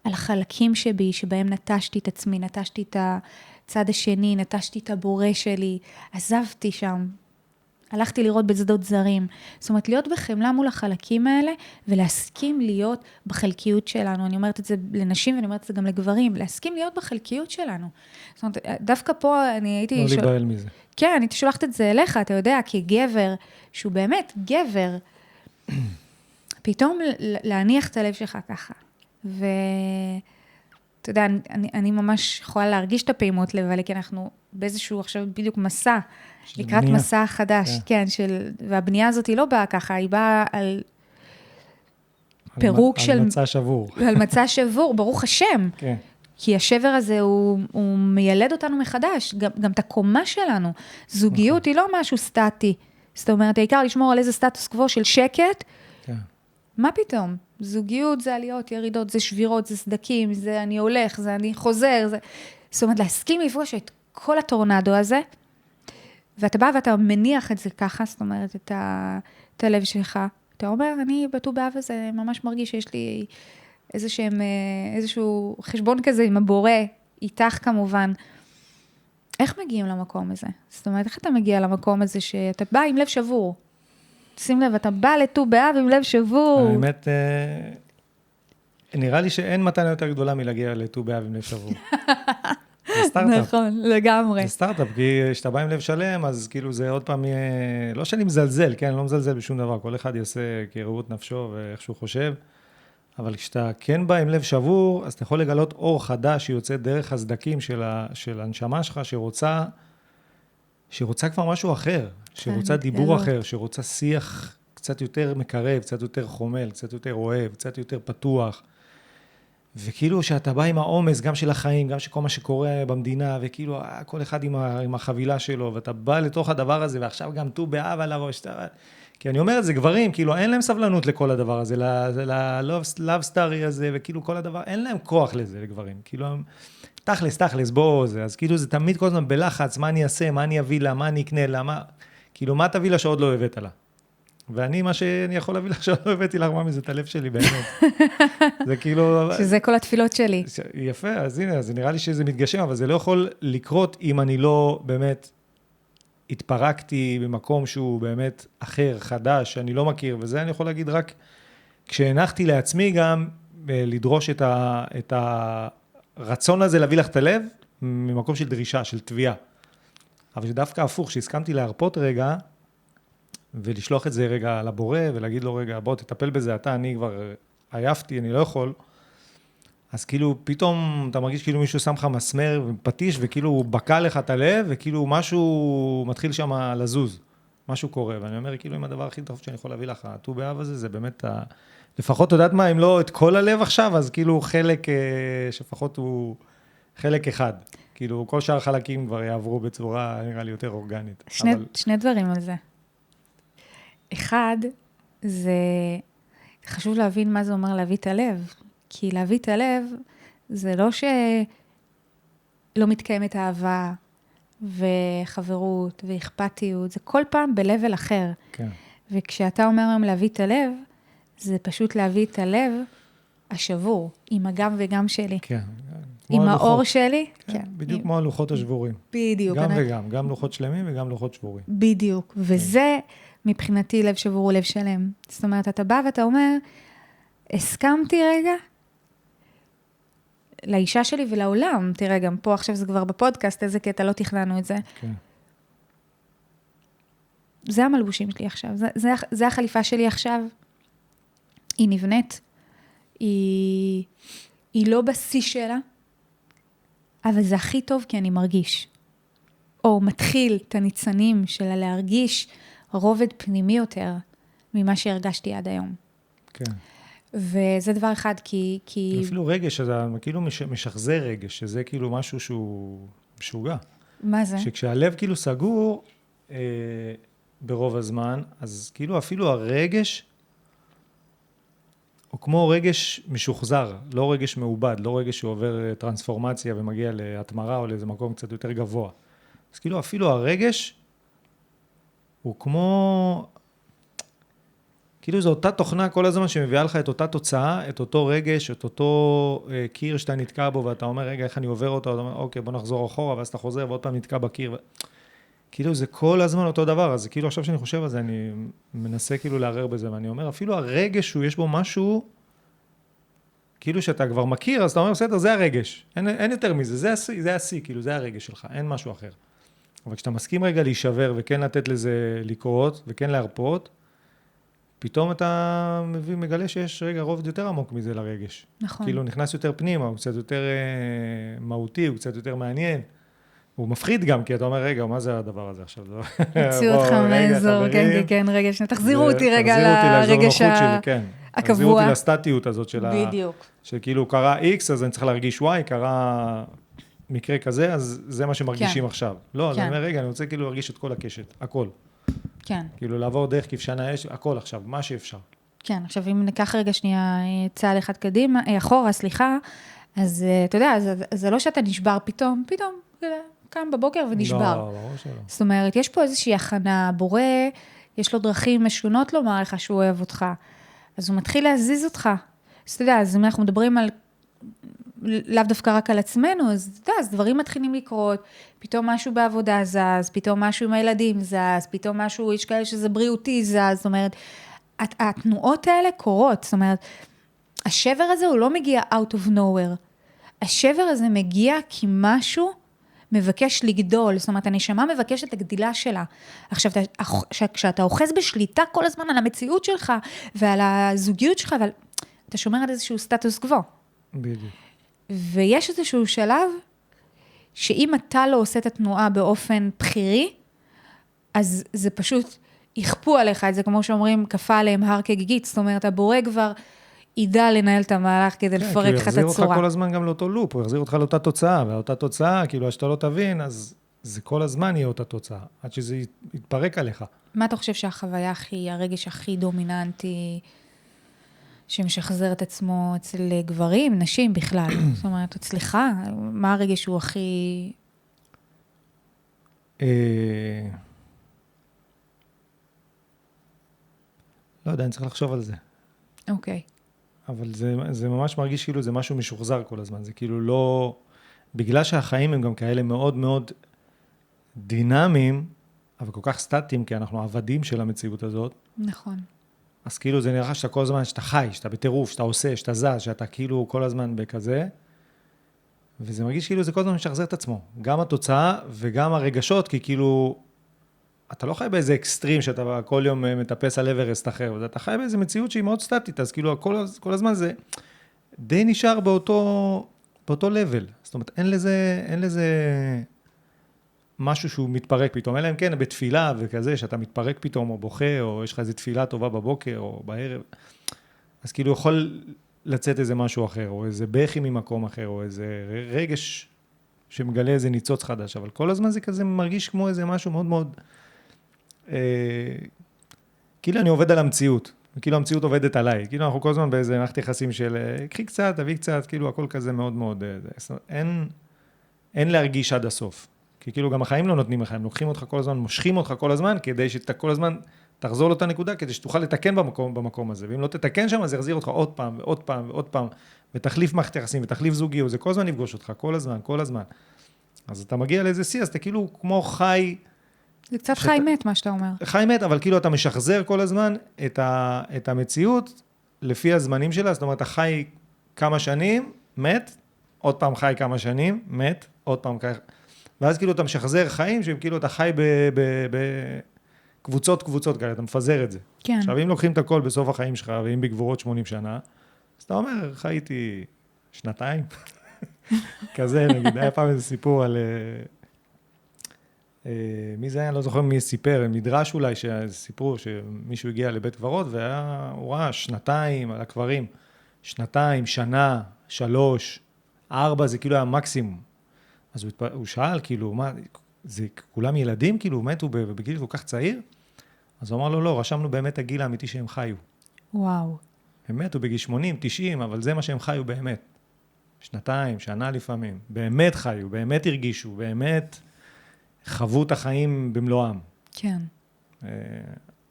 על החלקים שבי, שבהם נטשתי את עצמי, נטשתי את הצד השני, נטשתי את הבורא שלי, עזבתי שם, הלכתי לראות בצדות זרים. זאת אומרת, להיות בחמלה מול החלקים האלה, ולהסכים להיות בחלקיות שלנו. אני אומרת את זה לנשים, ואני אומרת את זה גם לגברים, להסכים להיות בחלקיות שלנו. זאת אומרת, דווקא פה אני הייתי... לא להיבהל מזה. כן, אני שולחת את זה אליך, אתה יודע, כגבר, שהוא באמת גבר, פתאום להניח את הלב שלך ככה. ואתה יודע, אני ממש יכולה להרגיש את הפעימות לב, אבל כי אנחנו באיזשהו עכשיו בדיוק מסע, לקראת בנייה. מסע חדש, כן, והבנייה הזאת היא לא באה ככה, היא באה על פירוק של... על מצע שבור. על מצע שבור, ברוך השם. כן. כי השבר הזה הוא מיילד אותנו מחדש, גם את הקומה שלנו. זוגיות היא לא משהו סטטי. זאת אומרת, העיקר לשמור על איזה סטטוס קוו של שקט. כן. מה פתאום? זוגיות זה עליות, ירידות, זה שבירות, זה סדקים, זה אני הולך, זה אני חוזר. זאת אומרת, להסכים לפגוש את כל הטורנדו הזה, ואתה בא ואתה מניח את זה ככה, זאת אומרת, את הלב שלך. אתה אומר, אני בט"ו באב הזה ממש מרגיש שיש לי איזשהו חשבון כזה עם הבורא, איתך כמובן. איך מגיעים למקום הזה? זאת אומרת, איך אתה מגיע למקום הזה שאתה בא עם לב שבור? שים לב, אתה בא לט"ו באב עם לב שבור. האמת, נראה לי שאין מתנה יותר גדולה מלהגיע לט"ו באב עם לב שבור. זה סטארט-אפ. נכון, לגמרי. זה סטארט-אפ, כי כשאתה בא עם לב שלם, אז כאילו זה עוד פעם יהיה... לא שאני מזלזל, כן? אני לא מזלזל בשום דבר. כל אחד יעשה כראות נפשו ואיך שהוא חושב. אבל כשאתה כן בא עם לב שבור, אז אתה יכול לגלות אור חדש שיוצא דרך הסדקים של הנשמה שלך, שרוצה כבר משהו אחר, שרוצה דיבור אחר, שרוצה שיח קצת יותר מקרב, קצת יותר חומל, קצת יותר אוהב, קצת יותר פתוח. וכאילו שאתה בא עם העומס, גם של החיים, גם של כל מה שקורה במדינה, וכאילו כל אחד עם החבילה שלו, ואתה בא לתוך הדבר הזה, ועכשיו גם ט"ו באב על הראש. כי אני אומר את זה, גברים, כאילו אין להם סבלנות לכל הדבר הזה, ל-love story הזה, וכאילו כל הדבר, אין להם כוח לזה לגברים. כאילו, תכלס, בוא זה. אז כאילו זה תמיד כל הזמן בלחץ, מה אני אעשה, מה אני אביא לה, מה אני אקנה לה, כאילו מה תביא לה שעוד לא הבאת לה. ואני, מה שאני יכול להביא לך שעוד לא הבאתי לך, ממי, זה את הלב שלי באמת. זה כאילו... שזה כל התפילות שלי. יפה, אז הנה, אז נראה לי שזה מתגשם, אבל זה לא יכול לקרות אם אני לא באמת התפרקתי במקום שהוא באמת אחר, חדש, שאני לא מכיר, וזה אני יכול להגיד רק כשהנחתי לעצמי גם לדרוש את הרצון הזה להביא לך את הלב, ממקום של דרישה, של תביעה. אבל שדווקא הפוך, שהסכמתי להרפות רגע, ולשלוח את זה רגע לבורא, ולהגיד לו רגע, בוא תטפל בזה, אני כבר עייפתי, אני לא יכול, אז כאילו פתאום אתה מרגיש כאילו מישהו שם לך מסמר ופטיש, וכאילו הוא בקע לך את הלב, וכאילו משהו מתחיל שם לזוז, משהו קורה, ואני אומר, כאילו, אם הדבר הכי טוב שאני יכול להביא לך, הט"ו באב הזה, זה באמת, לפחות יודעת מה, אם לא את כל הלב עכשיו, אז כאילו חלק, שפחות הוא חלק אחד, כאילו כל שאר החלקים כבר יעברו בצורה, נראה לי, יותר אורגנית. שני דברים על זה. אחד, זה חשוב להבין מה זה אומר להביא את הלב, כי להביא את הלב, זה לא שלא מתקיימת אהבה וחברות ואכפתיות, זה כל פעם בלבל אחר. כן. וכשאתה אומר היום להביא את הלב, זה פשוט להביא את הלב השבור, עם הגם וגם שלי. כן. עם האור שלי. כן, בדיוק כמו הלוחות השבורים. בדיוק. גם וגם, גם לוחות שלמים וגם לוחות שבורים. בדיוק, וזה מבחינתי לב שבור הוא לב שלם. זאת אומרת, אתה בא ואתה אומר, הסכמתי רגע לאישה שלי ולעולם, תראה, גם פה עכשיו זה כבר בפודקאסט, איזה קטע לא תכננו את זה. כן. זה המלבושים שלי עכשיו, זה החליפה שלי עכשיו. היא נבנית, היא לא בשיא שלה, אבל זה הכי טוב כי אני מרגיש. או מתחיל את הניצנים של להרגיש רובד פנימי יותר ממה שהרגשתי עד היום. כן. וזה דבר אחד, כי... אפילו רגש, אתה כאילו משחזר רגש, שזה כאילו משהו שהוא משוגע. מה זה? שכשהלב כאילו סגור ברוב הזמן, אז כאילו אפילו הרגש הוא כמו רגש משוחזר, לא רגש מעובד, לא רגש שעובר טרנספורמציה ומגיע להתמרה או לאיזה מקום קצת יותר גבוה. אז כאילו אפילו הרגש הוא כמו... כאילו זו אותה תוכנה כל הזמן שמביאה לך את אותה תוצאה, את אותו רגש, את אותו קיר שאתה נתקע בו, ואתה אומר, רגע, איך אני עובר אותו? אתה אומר, אוקיי, בוא נחזור אחורה, ואז אתה חוזר, ועוד פעם נתקע בקיר. כאילו זה כל הזמן אותו דבר, אז כאילו עכשיו שאני חושב על זה, אני מנסה כאילו לערער בזה, ואני אומר, אפילו הרגש יש בו משהו, כאילו שאתה כבר מכיר, אז אתה אומר, בסדר, זה הרגש, אין יותר מזה, זה השיא, כאילו זה הרגש שלך, אין משהו אחר. אבל כשאתה מסכים רגע להישבר, וכן לתת לזה לקרות, וכן להרפות, פתאום אתה מגלה שיש רגע רובד יותר עמוק מזה לרגש. נכון. כאילו נכנס יותר פנימה, הוא קצת יותר מהותי, הוא קצת יותר מעניין. הוא מפחיד גם, כי אתה אומר, רגע, מה זה הדבר הזה עכשיו? הוציאו אותך מאזור, כן, רגע, תחזירו אותי רגע לרגש הקבוע. תחזירו אותי לסטטיות הזאת בדיוק. שכאילו קרה X, אז אני צריך להרגיש Y, קרה מקרה כזה, אז זה מה שמרגישים עכשיו. לא, אז אני אומר, רגע, אני רוצה כאילו להרגיש את כל הקשת, הכל. כן. כאילו לעבור דרך כבשנה אש, הכל עכשיו, מה שאפשר. כן, עכשיו אם ניקח רגע שנייה צעד אחד קדימה, אחורה, סליחה, אז אתה יודע, זה לא שאתה נשבר פתאום, קם בבוקר ונשבר. לא, ברור שלא. זאת אומרת, יש פה איזושהי הכנה, בורא, יש לו דרכים משונות לומר לך שהוא אוהב אותך, אז הוא מתחיל להזיז אותך. אז אתה יודע, אז אם אנחנו מדברים על, לאו דווקא רק על עצמנו, אז אתה יודע, אז דברים מתחילים לקרות, פתאום משהו בעבודה זז, פתאום משהו עם הילדים זז, פתאום משהו, יש כאלה שזה בריאותי זז, זאת אומרת, התנועות האלה קורות, זאת אומרת, השבר הזה הוא לא מגיע out of nowhere, השבר הזה מגיע כי משהו מבקש לגדול, זאת אומרת, הנשמה מבקשת את הגדילה שלה. עכשיו, כשאתה אוחז בשליטה כל הזמן על המציאות שלך, ועל הזוגיות שלך, אתה שומר על איזשהו סטטוס קוו. בדיוק. ויש איזשהו שלב, שאם אתה לא עושה את התנועה באופן בחירי, אז זה פשוט יכפו עליך את זה, כמו שאומרים, כפה עליהם הר כגיגית, זאת אומרת, הבורא כבר ידע לנהל את המהלך כדי לפרק לך את הצורה. הוא יחזיר אותך כל הזמן גם לאותו לופ, הוא יחזיר אותך לאותה תוצאה, ואותה תוצאה, כאילו, שאתה לא תבין, אז זה כל הזמן יהיה אותה תוצאה, עד שזה יתפרק עליך. מה אתה חושב שהחוויה הרגש הכי דומיננטי, שמשחזר את עצמו אצל גברים, נשים בכלל? זאת אומרת, אצלך, מה הרגש שהוא הכי... לא יודע, אני צריך לחשוב על זה. אוקיי. אבל זה ממש מרגיש כאילו זה משהו משוחזר כל הזמן, זה כאילו לא... בגלל שהחיים הם גם כאלה מאוד מאוד דינמיים, אבל כל כך סטטיים, כי אנחנו עבדים של המציאות הזאת. נכון. אז כאילו זה נראה שאתה כל הזמן, שאתה חי, שאתה בטירוף, שאתה עושה, שאתה זז, שאתה כאילו כל הזמן בכזה, וזה מרגיש כאילו זה כל הזמן משחזר את עצמו. גם התוצאה וגם הרגשות, כי כאילו... אתה לא חי באיזה אקסטרים שאתה כל יום מטפס על אברסט אחר, אתה חי באיזה מציאות שהיא מאוד סטטית, אז כאילו כל הזמן זה די נשאר באותו level. זאת אומרת, אין לזה משהו שהוא מתפרק פתאום, אלא אם כן בתפילה וכזה, שאתה מתפרק פתאום או בוכה, או יש לך איזו תפילה טובה בבוקר או בערב, אז כאילו יכול לצאת איזה משהו אחר, או איזה בכי ממקום אחר, או איזה רגש שמגלה איזה ניצוץ חדש, אבל כל הזמן זה כזה מרגיש כמו איזה משהו מאוד מאוד... כאילו אני עובד על המציאות, כאילו המציאות עובדת עליי, כאילו אנחנו כל הזמן באיזה מערכת יחסים של קחי קצת, תביא קצת, כאילו הכל כזה מאוד מאוד, אין להרגיש עד הסוף, כי כאילו גם החיים לא נותנים לך, הם לוקחים אותך כל הזמן, מושכים אותך כל הזמן, כדי שאתה כל הזמן תחזור לאותה נקודה, כדי שתוכל לתקן במקום הזה, ואם לא תתקן שם, אז זה יחזיר אותך עוד פעם ועוד פעם ועוד פעם, ותחליף מערכת יחסים, ותחליף זוגיות, זה כל הזמן יפגוש אותך, כל הזמן. אז אתה מגיע לאיזה שיא, אז אתה כאילו כמו חי... זה קצת חי מת, מה שאתה אומר. חי מת, אבל כאילו אתה משחזר כל הזמן את המציאות לפי הזמנים שלה, זאת אומרת, אתה חי כמה שנים, מת, עוד פעם חי כמה שנים, מת, עוד פעם חי, ואז כאילו אתה משחזר חיים, שהם כאילו אתה חי בקבוצות כאלה, אתה מפזר את זה. כן. עכשיו, אם לוקחים את הכל בסוף החיים שלך, ואם בגבורות 80 שנה, אז אתה אומר, חייתי 2 כזה, נגיד, היה פעם איזה סיפור על... מי זה היה? אני לא זוכר מי סיפר, מדרש אולי, שסיפרו שמישהו הגיע לבית קברות, והוא ראה 2 על הקברים, 2, שנה, 3, 4, זה כאילו היה מקסימום. אז הוא שאל, כאילו, מה, זה כולם ילדים, כאילו, מתו בגיל כל כך צעיר? אז הוא אמר לו, לא, רשמנו באמת הגיל האמיתי שהם חיו. וואו. הם מתו בגיל 80, 90, אבל זה מה שהם חיו באמת. 2, שנה לפעמים. באמת חיו, באמת הרגישו, באמת חוו את החיים במלואם. כן.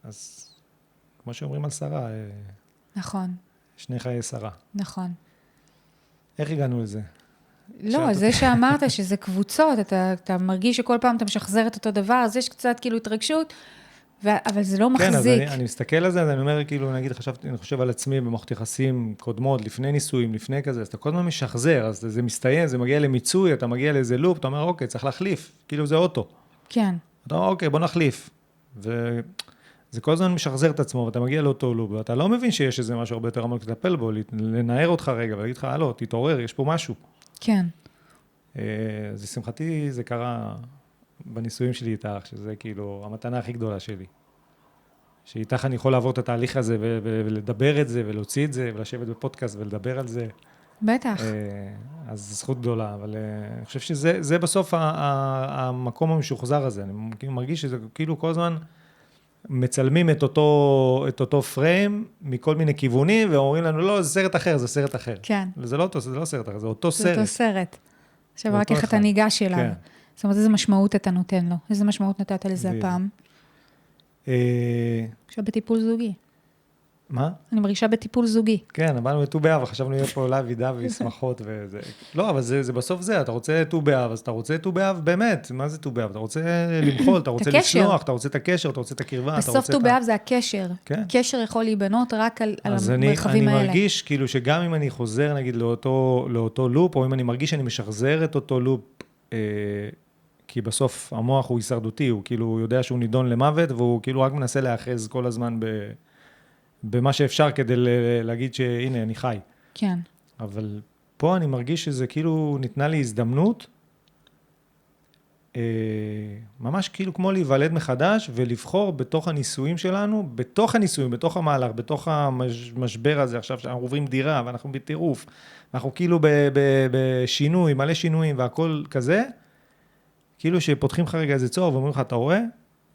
אז כמו שאומרים על שרה, נכון, שני חיי שרה. נכון. איך הגענו לזה? לא, זה שאמרת שזה קבוצות, אתה מרגיש שכל פעם אתה משחזר את אותו דבר, אז יש קצת כאילו התרגשות, אבל זה לא מחזיק. כן, אז אני מסתכל על זה, אז אני אומר, כאילו, נגיד, אני חושב על עצמי במערכות יחסים קודמות, לפני נישואים, לפני כזה, אז אתה כל הזמן משחזר, אז זה מסתיים, זה מגיע למיצוי, אתה מגיע לאיזה לופ, אתה אומר, אוקיי, צריך להחליף, כאילו זה אוטו. כן. אתה אומר, אוקיי, בוא נחליף. וזה כל הזמן משחזר את עצמו, ואתה מגיע לאותו לופ, ואתה לא מבין שיש איזה משהו הרבה יותר עמוק לטפל בו, לנער אותך רגע, ולהגיד לך, הלו, תתעורר, יש פה משהו. כן. אז לשמחתי זה קרה בנישואים שלי איתך, שזה כאילו המתנה הכי גדולה שלי. שאיתך אני יכול לעבור את התהליך הזה ולדבר את זה ולהוציא את זה ולשבת בפודקאסט ולדבר על זה. בטח. אז זו זכות גדולה, אבל אני חושב שזה בסוף המקום המשוחזר הזה. אני מרגיש שזה כאילו כל הזמן מצלמים את אותו פריים מכל מיני כיוונים ואומרים לנו, לא, זה סרט אחר, זה סרט אחר. כן. זה לא סרט אחר, זה אותו סרט. זה אותו סרט. עכשיו רק איך אתה ניגש אליו. כן. זאת אומרת, איזה משמעות אתה נותן לו? איזה משמעות נתת לזה הפעם? עכשיו בטיפול זוגי. מה? אני מרגישה בטיפול זוגי. כן, באנו לט"ו באב, וחשבנו יהיה פה להבידה וישמחות וזה. לא, אבל זה בסוף זה, אתה רוצה ט"ו באב, אז אתה רוצה ט"ו באב באמת, מה זה ט"ו באב? אתה רוצה למחול, אתה רוצה לשלוח, אתה רוצה את הקשר, אתה רוצה את הקרבה, בסוף ט"ו באב זה הקשר. קשר יכול להיבנות רק על המרחבים האלה. אני מרגיש כאילו שגם אם אני חוזר נגיד לאותו לופ, או אם אני מרגיש שאני משחזר את אותו לופ, כי בסוף המוח הוא הישרדותי, הוא כאילו יודע שהוא נידון למוות, והוא כאילו רק מנסה להאחז כל הזמן במה שאפשר כדי להגיד שהנה, אני חי. כן. אבל פה אני מרגיש שזה כאילו ניתנה לי הזדמנות, ממש כאילו כמו להיוולד מחדש, ולבחור בתוך הניסויים שלנו, בתוך הניסויים, בתוך המהלך, בתוך המשבר הזה, עכשיו שאנחנו עוברים דירה, ואנחנו בטירוף, אנחנו כאילו בשינוי, מלא שינויים, והכל כזה, כאילו שפותחים לך רגע איזה צור, ואומרים לך, אתה רואה?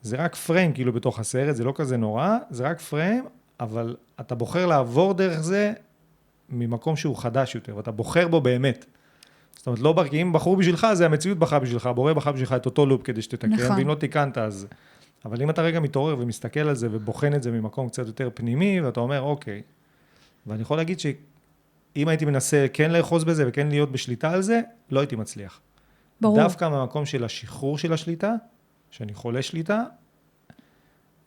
זה רק פריים כאילו בתוך הסרט, זה לא כזה נורא, זה רק פריים, אבל אתה בוחר לעבור דרך זה ממקום שהוא חדש יותר, ואתה בוחר בו באמת. זאת אומרת, לא כי אם בחרו בשבילך, זה המציאות בחרה בשבילך, הבורא בחר בשבילך את אותו לופ כדי שתתקן, נכון. ואם לא תיקנת, אז... אבל אם אתה רגע מתעורר ומסתכל על זה ובוחן את זה ממקום קצת יותר פנימי, ואתה אומר, אוקיי. ואני יכול להגיד שאם הייתי מנסה כן לאחוז בזה וכן להיות בשליטה על זה, לא הייתי מצליח. ברור. דווקא מהמקום של השחרור של השליטה, שאני חולה שליטה,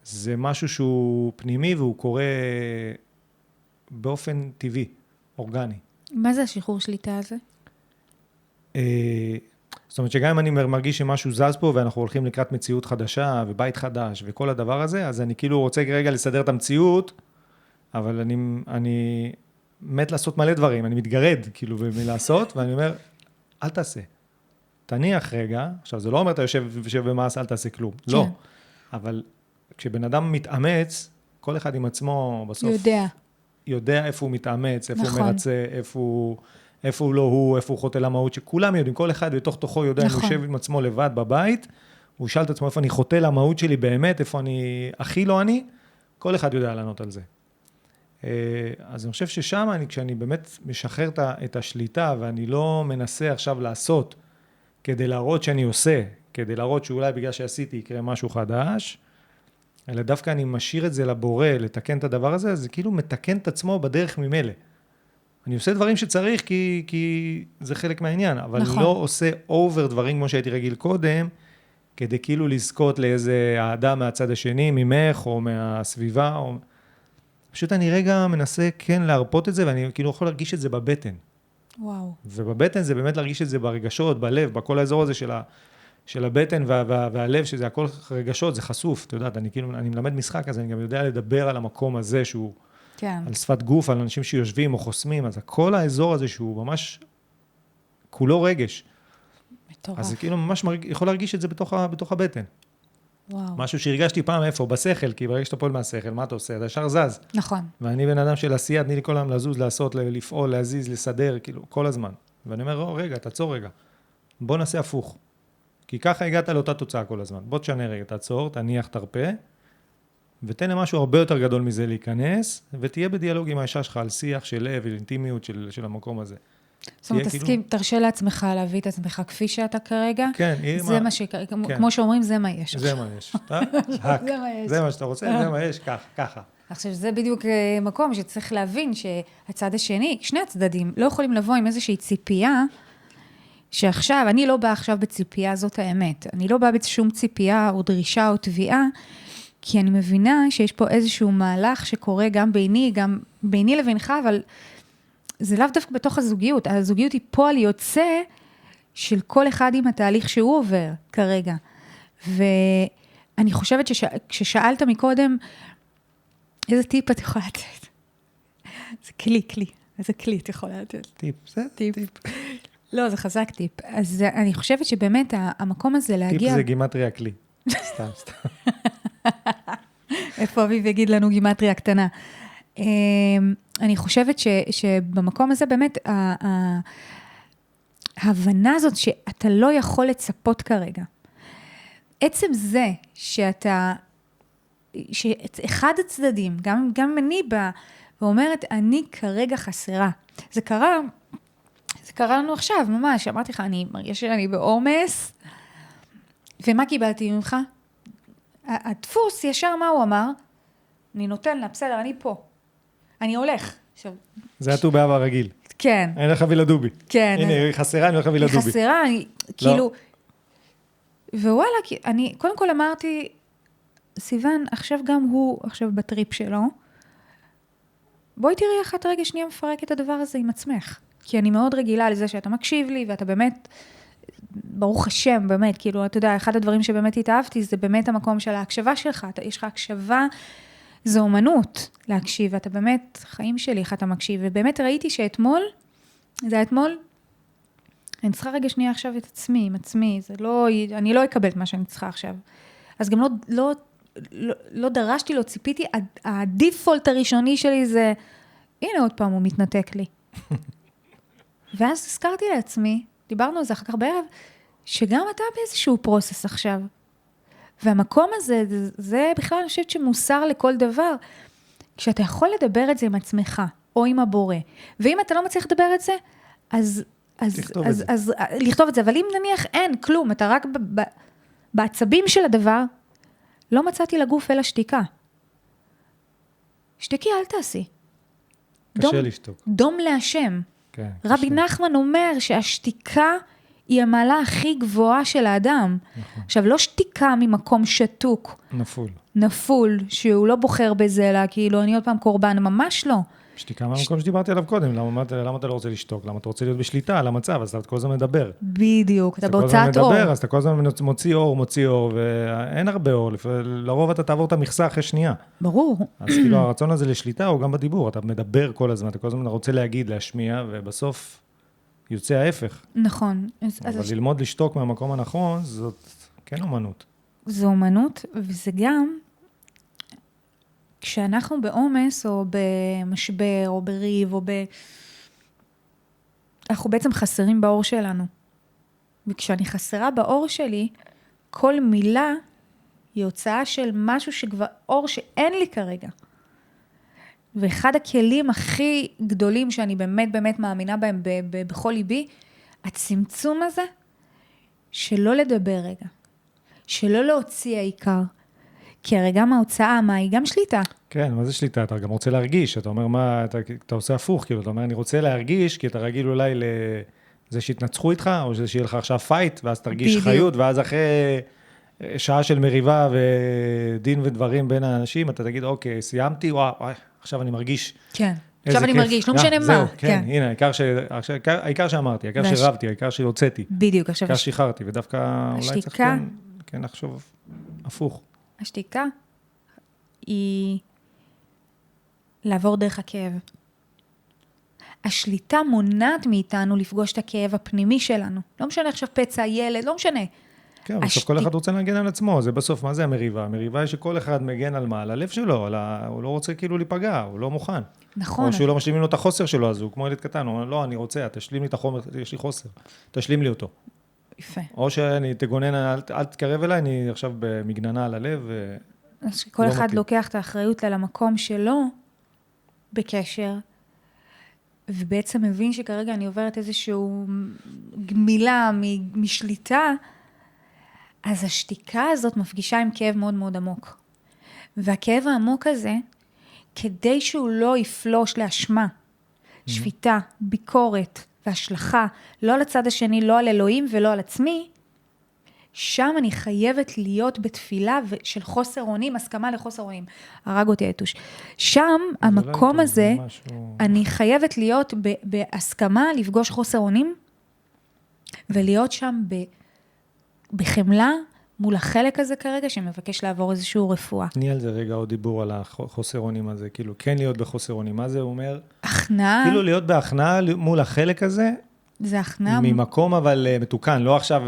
זה משהו שהוא פנימי והוא קורה באופן טבעי, אורגני. מה זה השחרור שליטה הזה? זאת אומרת שגם אם אני מרגיש שמשהו זז פה ואנחנו הולכים לקראת מציאות חדשה ובית חדש וכל הדבר הזה, אז אני כאילו רוצה רגע לסדר את המציאות, אבל אני מת לעשות מלא דברים, אני מתגרד כאילו מלעשות, ואני אומר, אל תעשה. תניח רגע, עכשיו זה לא אומר אתה יושב במעש, אל תעשה כלום, לא. אבל כשבן אדם מתאמץ, כל אחד עם עצמו בסוף יודע איפה הוא מתאמץ, איפה הוא מרצה, איפה הוא לא הוא, איפה הוא חוטא למהות, שכולם יודעים, כל אחד בתוך תוכו יודע, הוא יושב עם עצמו לבד בבית, הוא שאל את עצמו איפה אני חוטא למהות שלי באמת, איפה אני הכי לא אני, כל אחד יודע לענות על זה. אז אני חושב ששם, כשאני באמת משחרר את השליטה, ואני לא מנסה עכשיו לעשות, כדי להראות שאני עושה, כדי להראות שאולי בגלל שעשיתי יקרה משהו חדש, אלא דווקא אני משאיר את זה לבורא, לתקן את הדבר הזה, אז זה כאילו מתקן את עצמו בדרך ממילא. אני עושה דברים שצריך כי זה חלק מהעניין, אבל נכון. לא עושה אובר דברים כמו שהייתי רגיל קודם, כדי כאילו לזכות לאיזה אהדה מהצד השני, ממך או מהסביבה, או... פשוט אני רגע מנסה כן להרפות את זה, ואני כאילו יכול להרגיש את זה בבטן. וואו. ובבטן זה באמת להרגיש את זה ברגשות, בלב, בכל האזור הזה של הבטן והלב, שזה הכל רגשות, זה חשוף, אתה יודעת, אני מלמד משחק, אז אני גם יודע לדבר על המקום הזה, שהוא כן. על שפת גוף, על אנשים שיושבים או חוסמים, אז כל האזור הזה שהוא ממש, כולו רגש. מטורף. אז זה כאילו ממש יכול להרגיש את זה בתוך הבטן. וואו. משהו שהרגשתי פעם איפה, בשכל, כי ברגע שאתה פועל מהשכל, מה אתה עושה? אתה ישר זז. נכון. ואני בן אדם של עשייה, תני לי כל היום לזוז, לעשות, לפעול, להזיז, לסדר, כאילו, כל הזמן. ואני אומר, רגע, תעצור רגע. בוא נעשה הפוך. כי ככה הגעת לאותה תוצאה כל הזמן. בוא תשנה רגע, תעצור, תניח, תרפה, ותן למשהו הרבה יותר גדול מזה להיכנס, ותהיה בדיאלוג עם האישה שלך על שיח של לב, אינטימיות של המקום הזה. זאת אומרת, תסכים, תרשה לעצמך להביא את עצמך כפי שאתה כרגע. כן, זה מה כמו שאומרים, זה מה יש. זה מה יש. זה מה שאתה רוצה, זה מה יש, ככה. עכשיו, זה בדיוק מקום שצריך להבין שהצד השני, שני הצדדים, לא יכולים לבוא עם איזושהי ציפייה, שעכשיו, אני לא באה עכשיו בציפייה, זאת האמת. אני לא באה בשום ציפייה או דרישה או תביעה, כי אני מבינה שיש פה איזשהו מהלך שקורה גם ביני לבינך, אבל זה לאו דווקא בתוך הזוגיות. הזוגיות היא פועל יוצא של כל אחד עם התהליך שהוא עובר כרגע. ואני חושבת כששאלת מקודם, איזה טיפ את יכולה לתת? זה כלי. איזה כלי את יכולה לתת? טיפ, זה טיפ. לא, זה חזק טיפ. אז אני חושבת שבאמת המקום הזה להגיע... טיפ זה גימטריה כלי. סתם. איפה אביב יגיד לנו גימטריה קטנה? אני חושבת שבמקום הזה באמת, ההבנה הזאת שאתה לא יכול לצפות כרגע. עצם זה שאחד הצדדים, גם אני באה ואומרת, אני כרגע חסרה. זה קרה לנו עכשיו, ממש. אמרתי לך, אני מרגישה שאני בעומס, ומה קיבלתי ממך? הדפוס ישר מה הוא אמר? אני נותן לה, בסדר, אני פה. אני הולך. זה הט"ו באב הרגיל. כן. אני הולך להביא לדובי. כן. הנה, היא חסרה, אני הולך להביא לדובי. היא חסרה, כאילו... ווואלה, אני קודם כל אמרתי, סיוון, עכשיו גם הוא, עכשיו בטריפ שלו, בואי תראי איך את רגע שנייה מפרק את הדבר הזה עם עצמך. כי אני מאוד רגילה לזה שאתה מקשיב לי, ואתה באמת, ברוך השם, באמת, כאילו, אתה יודע, אחד הדברים שבאמת התאהבתי, זה באמת המקום של ההקשבה שלך. יש לך הקשבה, זו אומנות להקשיב, ואתה באמת, חיים שלי, איך אתה מקשיב. ובאמת ראיתי שאתמול, זה היה אתמול, אני צריכה רגע שנייה עכשיו את עצמי, עם עצמי, זה לא, אני לא אקבל את מה שאני צריכה עכשיו. אז גם לא דרשתי, לא ציפיתי, הדיפולט הראשוני שלי זה, הנה עוד פעם הוא מתנתק לי. ואז הזכרתי לעצמי, דיברנו על זה אחר כך בערב, שגם אתה באיזשהו פרוסס עכשיו. והמקום הזה, זה בכלל אני חושבת שמוסר לכל דבר. כשאתה יכול לדבר את זה עם עצמך, או עם הבורא, ואם אתה לא מצליח לדבר את זה, אז לכתוב את זה. אבל אם נניח אין כלום, אתה רק בעצבים של הדבר, לא מצאתי לגוף אלא שתיקה. שתיקי, אל תעשי. קשה לשתוק. דום להשם. כן, רבי נחמן אומר שהשתיקה היא המעלה הכי גבוהה של האדם. נכון. עכשיו, לא שתיקה ממקום שתוק. נפול, שהוא לא בוחר בזה, אלא כאילו, אני עוד פעם קורבן, ממש לא. שתיקה מהמקום שדיברתי עליו קודם, למה אתה לא רוצה לשתוק? למה אתה רוצה להיות בשליטה על המצב? אז אתה כל הזמן מדבר. בדיוק, אתה בהוצאת אור. אז אתה כל הזמן מוציא אור, ואין הרבה אור. לרוב אתה תעבור את המכסה אחרי שנייה. ברור. אז כאילו הרצון הזה לשליטה הוא גם בדיבור. אתה מדבר כל הזמן, אתה כל הזמן רוצה להגיד, להשמיע, ובסוף יוצא ההפך. נכון. אבל ללמוד לשתוק מהמקום הנכון, זאת כן אומנות. זו אומנות, וזה גם... כשאנחנו בעומס, או במשבר, או בריב, אנחנו בעצם חסרים באור שלנו. וכשאני חסרה באור שלי, כל מילה היא הוצאה של משהו שכבר אור שאין לי כרגע. ואחד הכלים הכי גדולים שאני באמת מאמינה בהם בכל ליבי, הצמצום הזה, שלא לדבר רגע, שלא להוציא העיקר, כי הרי גם ההוצאה, מה היא גם שליטה. כן, מה זה שליטה? אתה גם רוצה להרגיש, אתה אומר מה, אתה עושה הפוך, כאילו, אתה אומר, אני רוצה להרגיש, כי אתה רגיל אולי לזה שהתנצחו איתך, או שזה שיהיה לך עכשיו פייט, ואז תרגיש חיות, ואז אחרי שעה של מריבה ודין ודברים בין האנשים, אתה תגיד, אוקיי, סיימתי, וואו, עכשיו אני מרגיש. כן, עכשיו אני מרגיש, לא משנה מה. זהו, כן, הנה, העיקר שאמרתי, העיקר שרבתי, העיקר שהוצאתי. בדיוק, עכשיו. העיקר שחררתי, ודווקא אולי צריך כן לחשוב הפוך. השתיקה היא לעבור דרך הכאב. השליטה מונעת מאיתנו לפגוש את הכאב הפנימי שלנו. לא משנה עכשיו פצע, ילד, לא משנה. כן, בסוף כל אחד רוצה להגן על עצמו, זה בסוף, מה זה המריבה? המריבה היא שכל אחד מגן על מה? על הלב שלו, הוא לא רוצה כאילו להיפגע, הוא לא מוכן. נכון. או שהוא לא משלימים לו את החוסר שלו, אז הוא כמו ילד קטן, הוא אומר, לא, אני רוצה, תשלים לי את החומר, יש לי חוסר, תשלים לי אותו. יפה. או שאני תגונן, אל תקרב אליי, אני עכשיו במגננה על הלב. אז כל אחד לוקח את האחריות על המקום שלו בקשר, ובעצם מבין שכרגע אני עוברת איזשהו גמילה משליטה, אז השתיקה הזאת מפגישה עם כאב מאוד מאוד עמוק. והכאב העמוק הזה, כדי שהוא לא יפלוש לאשמה, שפיטה, ביקורת והשלכה, לא על הצד השני, לא על אלוהים ולא על עצמי, שם אני חייבת להיות בתפילה של חוסר אונים, הסכמה לחוסר אונים. הרג אותי היתוש. שם, המקום הזה, אני חייבת להיות בהסכמה לפגוש חוסר אונים, ולהיות שם בחמלה, מול החלק הזה כרגע, שמבקש לעבור איזשהו רפואה. תני על זה רגע עוד דיבור על החוסר אונים הזה, כאילו, כן להיות בחוסר אונים. מה זה אומר? הכנעה. כאילו להיות בהכנעה מול החלק הזה, זה הכנעה. ממקום אבל מתוקן, לא עכשיו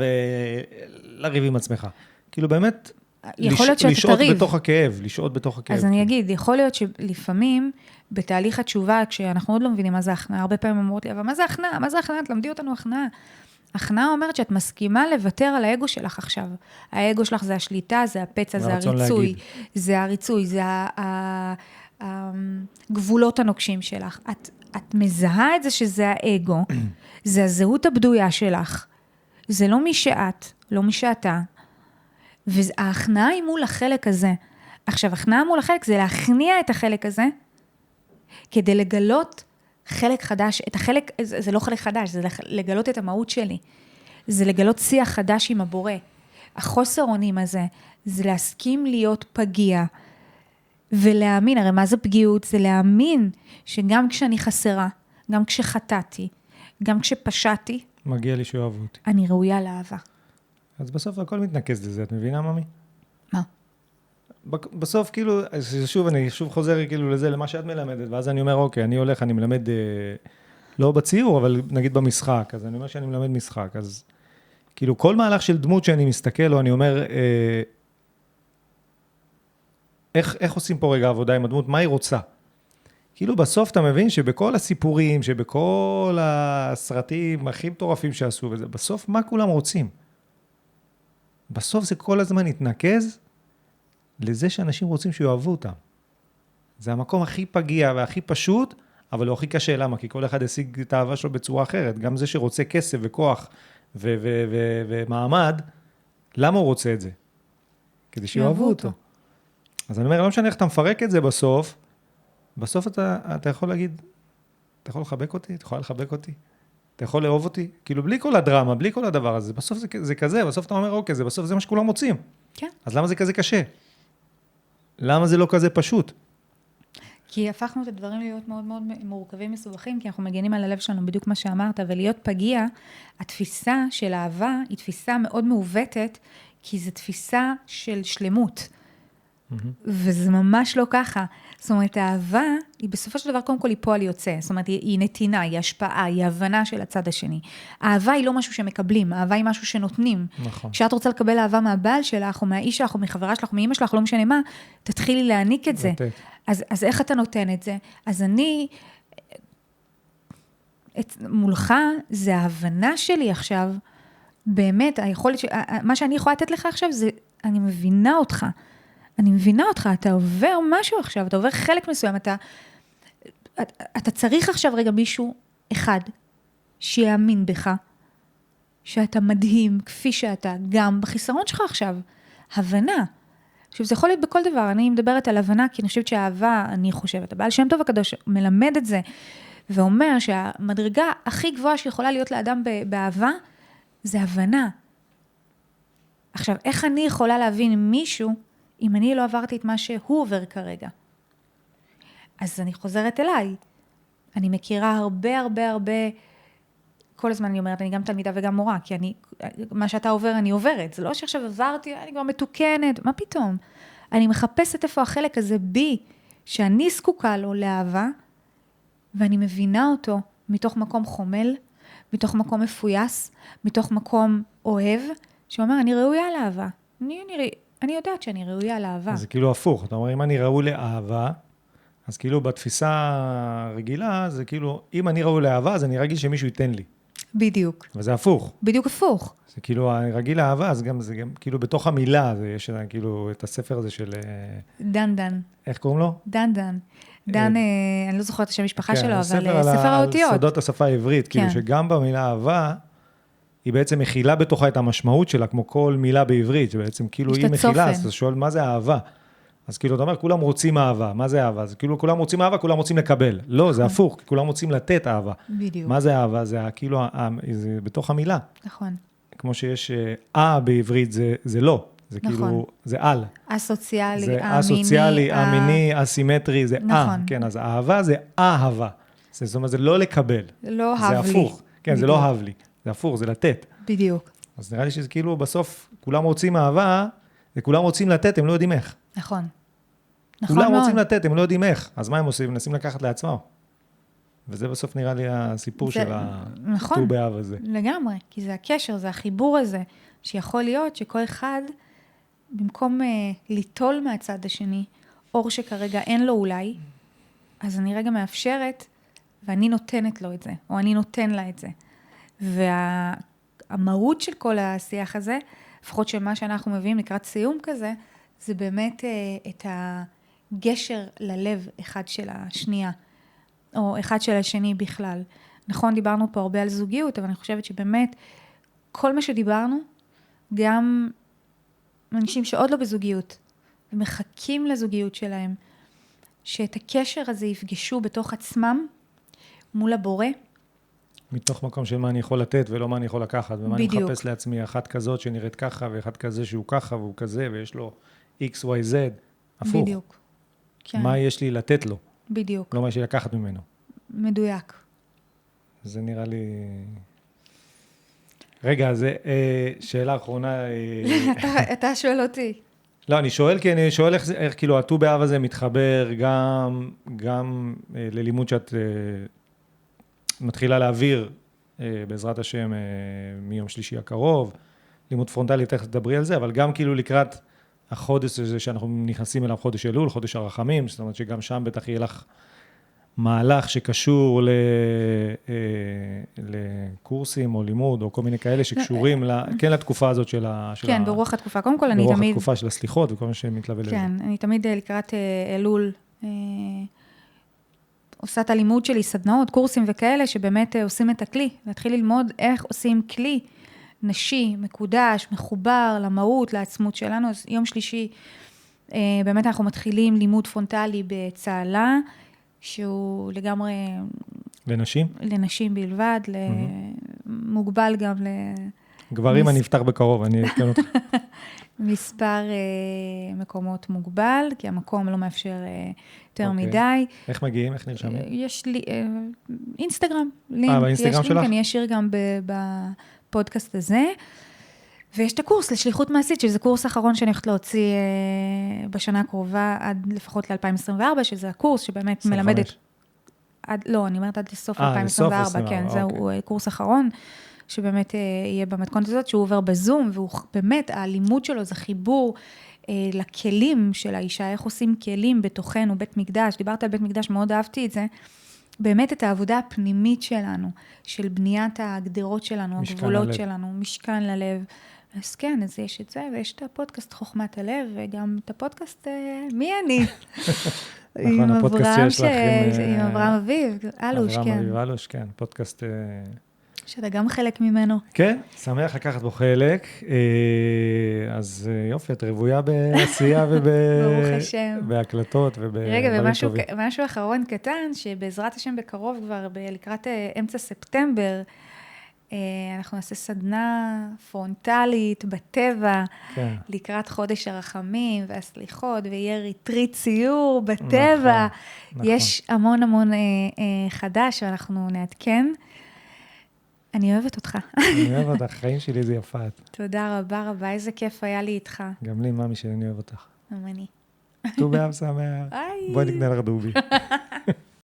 לריב עם עצמך. כאילו באמת, לשעות בתוך הכאב, לשעות בתוך הכאב. אז אני אגיד, יכול להיות שלפעמים, בתהליך התשובה, כשאנחנו עוד לא מבינים מה זה הכנעה, הרבה פעמים אומרות לי, אבל מה זה הכנעה? מה זה הכנעה? תלמדי אותנו הכנעה. הכנעה אומרת שאת מסכימה לוותר על האגו שלך עכשיו. האגו שלך זה השליטה, זה הפצע, זה הריצוי. זה הריצוי, זה הגבולות הנוקשים שלך. את מזהה את זה שזה האגו, זה הזהות הבדויה שלך. זה לא מי שאת, לא מי שאתה. וההכנעה היא מול החלק הזה. עכשיו, הכנעה מול החלק זה להכניע את החלק הזה, כדי לגלות חלק חדש, את החלק, זה לא חלק חדש, זה לגלות את המהות שלי. זה לגלות שיח חדש עם הבורא. החוסר אונים הזה, זה להסכים להיות פגיע, ולהאמין, הרי מה זה פגיעות? זה להאמין שגם כשאני חסרה, גם כשחטאתי, גם כשפשעתי, מגיע לי שאוהבו אותי. אני ראויה לאהבה. אז בסוף הכל מתנקז לזה, את מבינה, ממי? מה? בסוף, כאילו, אני שוב חוזר כאילו לזה, למה שאת מלמדת, ואז אני אומר, אוקיי, אני הולך, אני מלמד, לא בציור, אבל נגיד במשחק, אז אני אומר שאני מלמד משחק, אז כאילו, כל מהלך של דמות שאני מסתכל, או אני אומר, איך עושים פה רגע עבודה עם הדמות, מה היא רוצה? כאילו, בסוף אתה מבין שבכל הסיפורים, שבכל הסרטים הכי מטורפים שעשו, וזה, בסוף, מה כולם רוצים? בסוף זה כל הזמן יתנקז לזה שאנשים רוצים שיאהבו אותם. זה המקום הכי פגיע והכי פשוט, אבל הוא הכי קשה. למה? כי כל אחד ישיג את האהבה שלו בצורה אחרת. גם זה שרוצה כסף וכוח ומעמד, למה הוא רוצה את זה? כדי שיאהבו אותו. אז אני אומר, לא משנה איך אתה מפרק את זה בסוף אתה יכול להגיד, אתה יכול לחבק אותי? אתה יכול לחבק אותי? אתה יכול לאהוב אותי? כאילו, בלי כל הדרמה, בלי כל הדבר הזה. בסוף זה כזה, בסוף אתה אומר, אוקיי, בסוף זה מה שכולם רוצים. כן. אז למה זה כזה קשה? למה זה לא כזה פשוט? כי הפכנו את הדברים להיות מאוד מאוד מורכבים מסובכים, כי אנחנו מגנים על הלב שלנו בדיוק מה שאמרת, ולהיות פגיע, התפיסה של אהבה היא תפיסה מאוד מעוותת, כי זו תפיסה של שלמות. וזה ממש לא ככה. זאת אומרת, האהבה היא בסופו של דבר, קודם כל היא פועל יוצא. זאת אומרת, היא נתינה, היא השפעה, היא הבנה של הצד השני. האהבה היא לא משהו שמקבלים, האהבה היא משהו שנותנים. נכון. כשאת רוצה לקבל אהבה מהבעל שלך, או מהאיש שלך, או מחברה שלך, או מאמא שלך, לא משנה מה, תתחילי להעניק את זה. אז איך אתה נותן את זה? אז אני, מולך, זה ההבנה שלי עכשיו, באמת, מה שאני יכולה לתת לך עכשיו, זה, אני מבינה אותך. אני מבינה אותך, אתה עובר משהו עכשיו, אתה עובר חלק מסוים, אתה צריך עכשיו רגע מישהו אחד, שיאמין בך, שאתה מדהים, כפי שאתה, גם בחיסרון שלך עכשיו, הבנה. עכשיו, זה יכול להיות בכל דבר, אני מדברת על הבנה, כי אני חושבת שהאהבה, אני חושבת, הבעל שם טוב הקדוש מלמד את זה, ואומר שהמדרגה הכי גבוהה שיכולה להיות לאדם באהבה, זה הבנה. עכשיו, איך אני יכולה להבין מישהו, אם אני לא עברתי את מה שהוא עובר כרגע? אז אני חוזרת אליי. אני מכירה הרבה, כל הזמן אני אומרת, אני גם תלמידה וגם מורה, כי מה שאתה עובר, אני עוברת. זה לא שעכשיו עברתי, אני כבר מתוקנת, מה פתאום? אני מחפשת איפה החלק הזה בי, שאני זקוקה לו לאהבה, ואני מבינה אותו מתוך מקום חומל, מתוך מקום מפויס, מתוך מקום אוהב, שאומר, אני ראויה לאהבה. אני יודעת שאני ראויה לאהבה. זה כאילו הפוך. אתה אומר, אם אני ראוי לאהבה, אז כאילו בתפיסה הרגילה, זה כאילו, אם אני ראוי לאהבה, אז אני רגיל שמישהו ייתן לי. בדיוק. וזה הפוך. בדיוק הפוך. זה כאילו, אני רגיל לאהבה, אז גם, זה גם כאילו בתוך המילה, יש כאילו את הספר הזה של... דן. איך קוראים לו? דן. אני לא זוכרת את השם המשפחה שלו, אבל ספר האותיות. סודות השפה העברית, כאילו שגם במילה אהבה, היא בעצם מכילה בתוכה את המשמעות שלה, כמו כל מילה בעברית, שבעצם כאילו היא מכילה, אז אתה שואל מה זה אהבה. אז כאילו, אתה אומר, כולם רוצים אהבה. מה זה אהבה? זה כאילו, כולם רוצים אהבה, כולם רוצים לקבל. לא, זה הפוך, כולם רוצים לתת אהבה. בדיוק. מה זה אהבה? זה כאילו, זה בתוך המילה. נכון. כמו שיש בעברית, זה לא. זה כאילו, זה על. הסוציאלי, זה המיני. הסוציאלי, המיני, הסימטרי, זה נכון. כן, אז אהבה זה אהבה. זאת אומרת, זה לא לקבל. לא זה אהב לי. הפוך. כן, זה לא אהב לי. זה הפוך, זה לתת. בדיוק. אז נראה לי שזה כאילו, בסוף, כולם רוצים אהבה, וכולם רוצים לתת, הם לא יודעים איך. נכון. נכון כולם מאוד. רוצים לתת, הם לא יודעים איך. אז מה הם עושים? מנסים לקחת לעצמם. וזה בסוף נראה לי הסיפור של נכון. באב הזה. לגמרי, כי זה הקשר, זה החיבור הזה, שיכול להיות שכל אחד, במקום ליטול מהצד השני, אור שכרגע אין לו אולי, אז אני רגע מאפשרת, ואני נותנת לו את זה, או אני נותן לה את זה. והמהות של כל השיח הזה, לפחות של מה שאנחנו מביאים לקראת סיום כזה, זה באמת את הגשר ללב אחד של השנייה, או אחד של השני בכלל. נכון, דיברנו פה הרבה על זוגיות, אבל אני חושבת שבאמת, כל מה שדיברנו, גם אנשים שעוד לא בזוגיות, ומחכים לזוגיות שלהם, שאת הקשר הזה יפגשו בתוך עצמם, מול הבורא. מתוך מקום של מה אני יכול לתת, ולא מה אני יכול לקחת, ומה בדיוק. אני מחפש לעצמי, אחת כזאת שנראית ככה, ואחד כזה שהוא ככה, והוא כזה, ויש לו X, Y, Z, הפוך. בדיוק. כן. מה יש לי לתת לו? בדיוק. לא מה יש לי לקחת ממנו. מדויק. זה נראה לי... רגע, אז שאלה אחרונה... אתה שואל אותי. לא, אני שואל, כי אני שואל איך כאילו הט"ו באב הזה מתחבר גם ללימוד שאת מתחילה להעביר, בעזרת השם, מיום שלישי הקרוב, לימוד פרונטלי, תכף תדברי על זה, אבל גם כאילו לקראת החודש הזה שאנחנו נכנסים אליו, חודש אלול, חודש הרחמים, זאת אומרת שגם שם בטח יהיה לך מהלך שקשור לקורסים או לימוד, או כל מיני כאלה שקשורים כן לתקופה הזאת של כן, ברוח התקופה. קודם כל, אני תמיד... ברוח התקופה של הסליחות וכל מה שמתלווה לזה. כן, אני תמיד לקראת אלול, עושה את הלימוד שלי, סדנאות, קורסים וכאלה, שבאמת עושים את הכלי, להתחיל ללמוד איך עושים כלי נשי, מקודש, מחובר למהות, לעצמות שלנו. אז יום שלישי, באמת אנחנו מתחילים לימוד פרונטלי בצהלה, שהוא לגמרי... לנשים? לנשים בלבד, מוגבל גם גברים אני אפתח בקרוב, אני אתקן אותך. מספר מקומות מוגבל, כי המקום לא מאפשר יותר מדי. איך מגיעים? איך נרשמים? יש לי אינסטגרם, לינק. באינסטגרם שלך? אני אשאיר גם בפודקאסט הזה. ויש את הקורס לשליחות מעשית, שזה קורס אחרון שאני הולכת להוציא בשנה הקרובה, עד לפחות ל-2024, שזה הקורס שבאמת מלמדת... לא, אני אומרת עד לסוף 2024, כן, זהו קורס אחרון, שבאמת יהיה במתכונת הזאת, שהוא עובר בזום, והוא באמת, הלימוד שלו זה חיבור לכלים של האישה, איך עושים כלים בתוכנו, בית מקדש, דיברת על בית מקדש, מאוד אהבתי את זה, באמת את העבודה הפנימית שלנו, של בניית הגדרות שלנו, הגבולות שלנו, משכן ללב. אז כן, אז יש את זה, ויש את הפודקאסט חוכמת הלב, וגם את הפודקאסט מי אני? נכון, הפודקאסט שיש לך עם אברהם אביב, אלוש, כן. אברהם אביב, אלוש, כן, פודקאסט... שאתה גם חלק ממנו. כן, שמח לקחת בו חלק. אז יופי, את רבויה בעשייה בהקלטות רגע, ומשהו אחרון קטן, שבעזרת השם בקרוב כבר, לקראת אמצע ספטמבר, אנחנו נעשה סדנה פרונטלית בטבע, לקראת חודש הרחמים והסליחות, ויהיה ריטריט ציור בטבע. יש המון המון חדש, ואנחנו נעדכן. אני אוהבת אותך. אני אוהב אותך, חיים שלי זה יפה. תודה רבה רבה, איזה כיף היה לי איתך. גם לי, ממי שלי, אני אוהב אותך. גם אני. ט"ו באב שמח. בואי נקנה לך דובי.